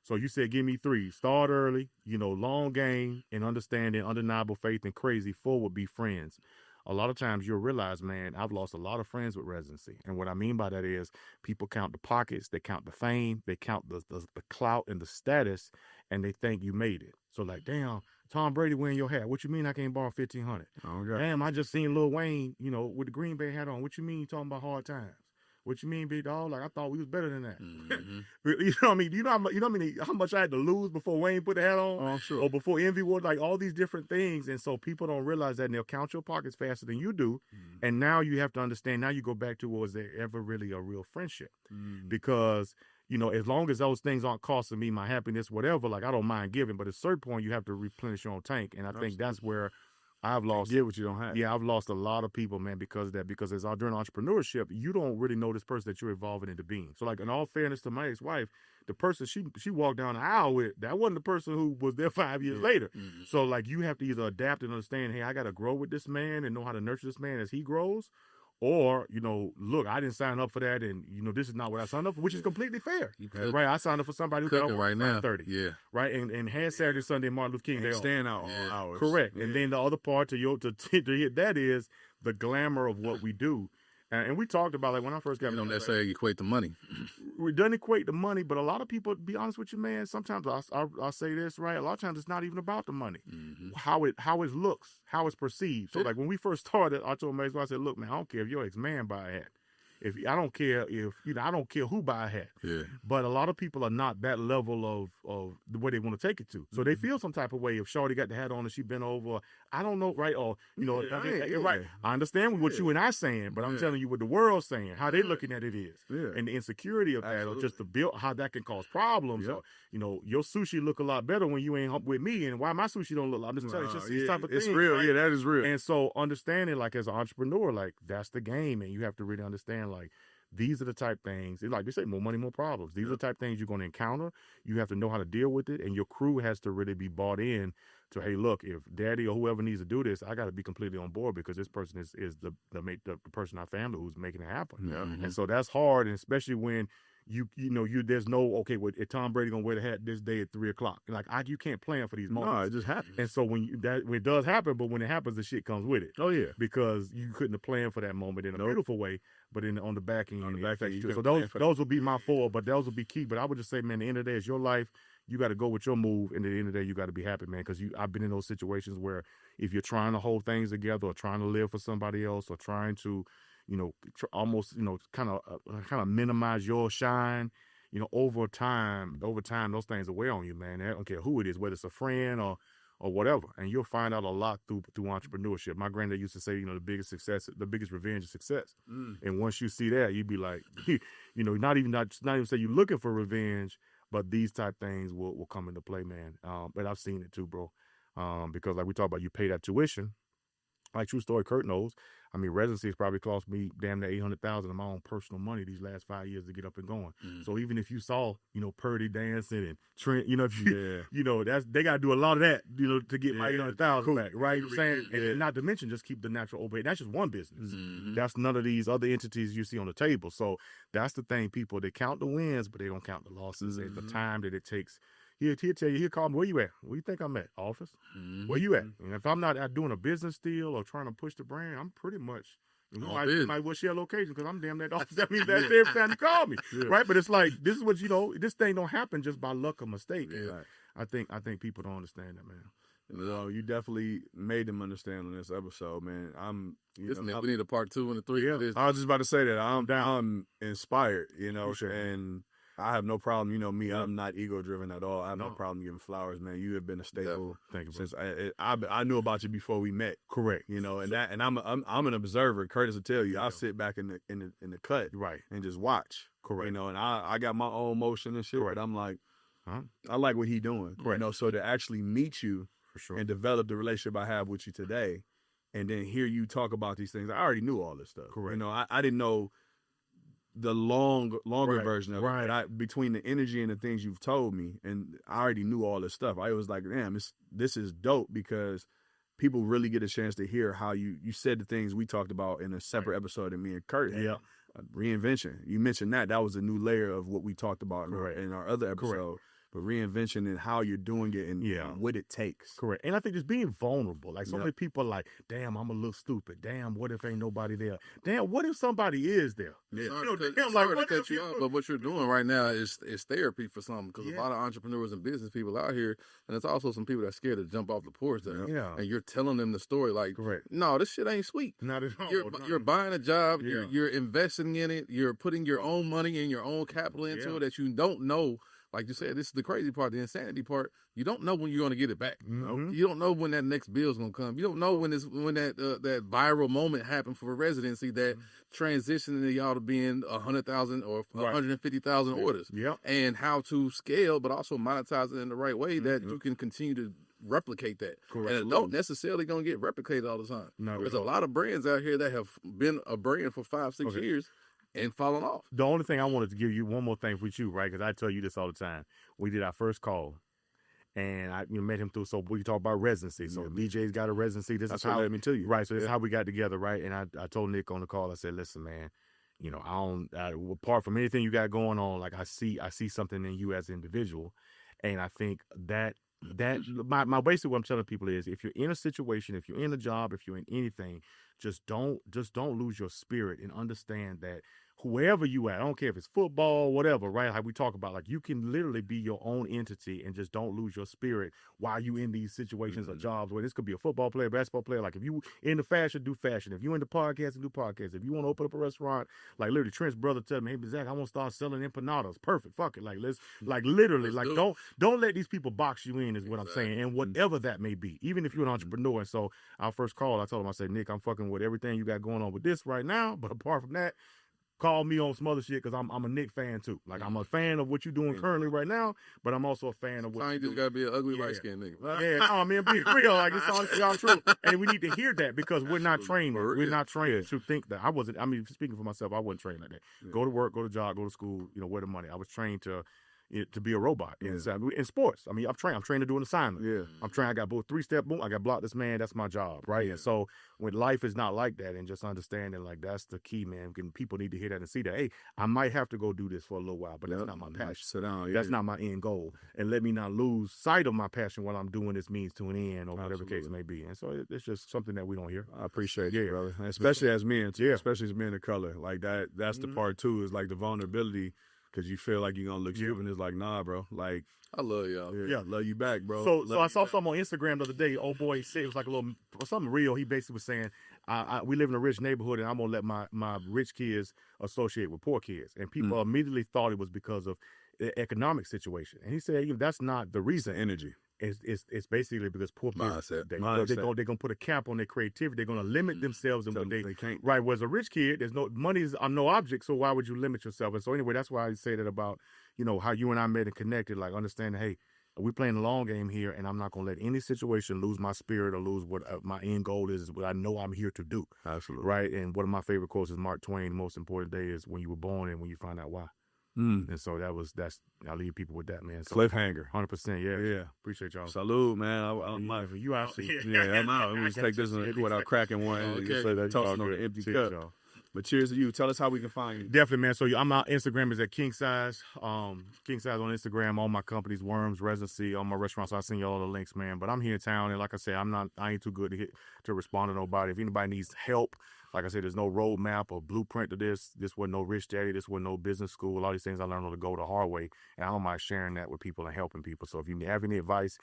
So you said give me 3. Start early, long game and understanding, undeniable faith and crazy. 4 would be friends. A lot of times you'll realize, man, I've lost a lot of friends with residency. And what I mean by that is people count the pockets, they count the fame, they count the clout and the status, and they think you made it. So like, damn, Tom Brady wearing your hat. What you mean I can't borrow $1,500? Okay. Damn, I just seen Lil Wayne, with the Green Bay hat on. What you mean you talking about hard times? What you mean, big dog? Like, I thought we was better than that. Mm-hmm. You know what I mean? You know how much I had to lose before Wayne put the hat on? Oh, I'm sure. Or before Envy wore, like all these different things. And so people don't realize that, and they'll count your pockets faster than you do. Mm-hmm. And now you have to understand, now you go back to, was there ever really a real friendship? Mm-hmm. Because, as long as those things aren't costing me my happiness, whatever, like I don't mind giving. But at a certain point, you have to replenish your own tank. And I think that's where I've lost. Get what you don't have. Yeah, I've lost a lot of people, man, because of that. Because during entrepreneurship, you don't really know this person that you're evolving into being. So, like, in all fairness to my ex-wife, the person she walked down the aisle with, that wasn't the person who was there 5 years later. Mm-hmm. So, like, you have to either adapt and understand, hey, I got to grow with this man and know how to nurture this man as he grows. Or, look, I didn't sign up for that, and, this is not what I signed up for, which is completely fair. Right? I signed up for somebody who got over right now. 30. Yeah. Right? And had Saturday, Sunday, Martin Luther King Day. Stand out all hours. Correct. Yeah. And then the other part to hit that is the glamour of what we do. And we talked about, like, when I first got... You don't necessarily equate the money. We doesn't equate the money, but a lot of people, to be honest with you, man, sometimes I'll say this, right? A lot of times it's not even about the money. Mm-hmm. How it looks, how it's perceived. So, like, when we first started, I told Max, I said, look, man, I don't care if your ex-man buy a hat. I don't care I don't care who buy a hat. Yeah. But a lot of people are not that level of the way they want to take it to. So they feel some type of way if Shorty got the hat on and she bent over. I don't know, right? Or right. I understand what you and I saying, but I'm telling you what the world's saying, how they looking at it is. Yeah. And the insecurity of that, or just the build, how that can cause problems. Yep. Or, your sushi look a lot better when you ain't with me, and why my sushi don't look. I'm just telling you, it's just this type of thing. It's real. Right? Yeah, that is real. And so understanding, like, as an entrepreneur, like, that's the game, and you have to really understand, like, these are the type things, like they say, more money, more problems. These are the type things you're going to encounter. You have to know how to deal with it, and your crew has to really be bought in to, hey, look, if daddy or whoever needs to do this, I got to be completely on board, because this person is the person in our family who's making it happen. Yeah. Mm-hmm. And so that's hard, and especially when there's no, okay, well, if Tom Brady gonna wear the hat this day at 3:00, like, you can't plan for these moments. No, it just happens. And so when it does happen, but when it happens, the shit comes with it. Oh yeah, because you couldn't have planned for that moment in a beautiful way, but on the back end, so those will be my 4, but those will be key. But I would just say, man, at the end of the day, it's your life. You got to go with your move, and at the end of the day, you got to be happy, man. Because I've been in those situations where if you're trying to hold things together, or trying to live for somebody else, or trying to, almost, kind of minimize your shine. Over time, those things will wear on you, man. I don't care who it is, whether it's a friend or whatever. And you'll find out a lot through entrepreneurship. My granddad used to say, the biggest revenge is success. Mm. And once you see that, you'd be like, not even say you're looking for revenge, but these type things will come into play, man. But I've seen it too, bro. Because like we talked about, you pay that tuition. Like, true story, Kurt knows. I mean, residency has probably cost me damn near $800,000 of my own personal money these last 5 years to get up and going. Mm. So even if you saw, Purdy dancing and Trent, they got to do a lot of that, to get my $800,000 back, right? You know what I'm saying? And not to mention, just keep the natural overhead. That's just one business. Mm-hmm. That's none of these other entities you see on the table. So that's the thing, people. They count the wins, but they don't count the losses and the time that it takes. He'll tell you, he'll call me, where you at? Where you think I'm at? Office? Mm-hmm. Where you at? And if I'm not out doing a business deal or trying to push the brand, I'm pretty much, I might well share location because I'm damn that office. That means that's every time you call me, right? But it's like, this is what, this thing don't happen just by luck or mistake. Yeah. I think people don't understand that, man. You definitely made them understand on this episode, man. We need a part 2 and a 3. Yeah, I was just about to say that. I'm inspired, sure. And I have no problem, me. I'm not ego driven at all. I have no problem giving flowers, man. You have been a staple since I knew about you before we met. Correct. And I'm an observer. Curtis will tell you. I'll sit back in the cut, right, and just watch. Correct. And I got my own motion and shit. Correct. But I'm like, I like what he doing. Correct. So to actually meet you for sure and develop the relationship I have with you today, and then hear you talk about these things, I already knew all this stuff. Correct. I didn't know the longer version of it. Between the energy and the things you've told me, and I already knew all this stuff. I was like, damn, this is dope, because people really get a chance to hear how you said the things we talked about in a separate episode of me and Kurt. Yeah. Reinvention. You mentioned that. That was a new layer of what we talked about in our other episode. Correct. But reinvention and how you're doing it and what it takes. Correct. And I think just being vulnerable. Like so many people are like, damn, I'm a little stupid. Damn, what if ain't nobody there? Damn, what if somebody is there? Yeah. Sorry to cut you off, but what you're doing right now is therapy for some, because a lot of entrepreneurs and business people out here, and there's also some people that are scared to jump off the porch there. Yeah. And you're telling them the story like, no, this shit ain't sweet. Not at all. You're buying a job, you're investing in it, you're putting your own money and your own capital into it that you don't know. Like you said, this is the crazy part, the insanity part. You don't know when you're going to get it back. Mm-hmm. You don't know when that next bill's going to come. You don't know when that viral moment happened for a residency that transitioned y'all to being 100,000 or 150,000 orders. Yep. And how to scale, but also monetize it in the right way that you can continue to replicate that. Correct. And it don't necessarily going to get replicated all the time. No, there's a lot of brands out here that have been a brand for 5-6 years and falling off. The only thing I wanted to give you one more thing with you, right? Because I tell you this all the time. We did our first call, and I met him through. So we talk about residency. So DJ's got a residency. That's how let me tell you, right? So this is how we got together, right? And I told Nick on the call. I said, "Listen, man, apart from anything you got going on, like I see something in you as an individual, and I think that my basically what I'm telling people is, if you're in a situation, if you're in a job, if you're in anything, just don't lose your spirit and understand that whoever you at, I don't care if it's football, whatever, right? How we talk about, like, you can literally be your own entity and just don't lose your spirit while you in these situations or jobs where this could be a football player, basketball player. Like, if you into fashion, do fashion. If you into podcasting, do podcasts. If you want to open up a restaurant, like literally Trent's brother tell me, hey, Zach, I want to start selling empanadas. Perfect. Fuck it. Like, don't let these people box you in is what I'm saying. And whatever that may be, even if you're an entrepreneur. And so our first call, I told him, I said, Nick, I'm fucking with everything you got going on with this right now. But apart from that, call me on some other shit because I'm a Nick fan too. Like, I'm a fan of what you're doing currently right now, but I'm also a fan of what you just gotta be an ugly light skinned nigga. Yeah, man, be real. Like, it's honestly all true. And we need to hear that because we're not trained. We're not trained to think that. Speaking for myself, I wasn't trained like that. Go to work, go to job, go to school, where the money. I was trained to be a robot in sports. I mean, I'm trained to do an assignment. Yeah. I'm trained. I got both 3-step, boom, I got block this man. That's my job, right? Yeah. And so when life is not like that and just understanding, like, that's the key, man. People need to hear that and see that, hey, I might have to go do this for a little while, but that's not my passion. Sit down. That's not my end goal. And let me not lose sight of my passion while I'm doing this means to an end or whatever the case may be. And so it's just something that we don't hear. I appreciate it, brother. Especially as men, too. Especially as men of color. Like, that's the part, too, is like the vulnerability. Because you feel like you're going to look stupid. And it's like, nah, bro. Like, I love y'all. Yeah, love you back, bro. So I saw something on Instagram the other day. Old boy said, it was like something real. He basically was saying, we live in a rich neighborhood and I'm going to let my rich kids associate with poor kids. And people immediately thought it was because of the economic situation. And he said, that's not the reason. Energy. It's basically because poor people, they're going to put a cap on their creativity. They're going to limit themselves in what they can't. Right. Whereas a rich kid, money is no object. So why would you limit yourself? And so anyway, that's why I say that about, how you and I met and connected, like understanding, hey, we're playing the long game here and I'm not going to let any situation lose my spirit or lose what my end goal is what I know I'm here to do. Absolutely. Right. And one of my favorite quotes is Mark Twain, the most important day is when you were born and when you find out why. And so I'll leave people with that, man. So, cliffhanger. 100%. Yeah. Appreciate y'all. Salute, man. I'm out. You out. Yeah, I'm out. Let me take this without cracking one. Okay. So that tossing on the empty cup. Y'all. But cheers to you. Tell us how we can find you. Definitely, man. So I'm out. Instagram is at King Size. King Size on Instagram. All my companies, Worms, Residency, all my restaurants. I'll send you all the links, man. But I'm here in town, and like I said, I ain't too good to respond to nobody. If anybody needs help, like I said, there's no roadmap or blueprint to this. This wasn't no rich daddy. This wasn't no business school. All these things I learned on the go the hard way, and I don't mind sharing that with people and helping people. So if you have any advice,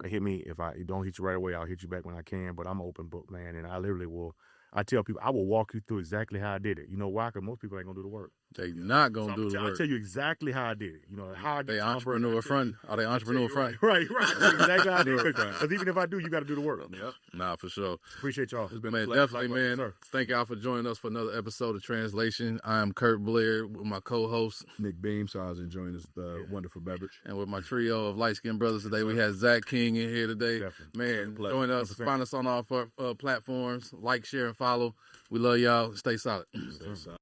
hit me. If I don't hit you right away, I'll hit you back when I can. But I'm an open book, man, and I literally will. I tell people, I will walk you through exactly how I did it. You know why? Because most people ain't going to do the work. They not going to do the work. I'll tell you exactly how I did it. How I did it. Entrepreneur front. Are they entrepreneur front? Right. Exactly how I did it. Because even if I do, you got to do the work. Yep. Nah, for sure. Appreciate y'all. It's been definitely, man. Sir. Thank y'all for joining us for another episode of Translation. I'm Kurt Blair with my co-host, Nick Beam. So I was enjoying this wonderful beverage. And with my trio of light-skinned brothers today, we had Zach King in here today. Definitely. Man, join us. 100%. Find us on all platforms. Like, share, and follow. We love y'all. Stay solid. Stay solid.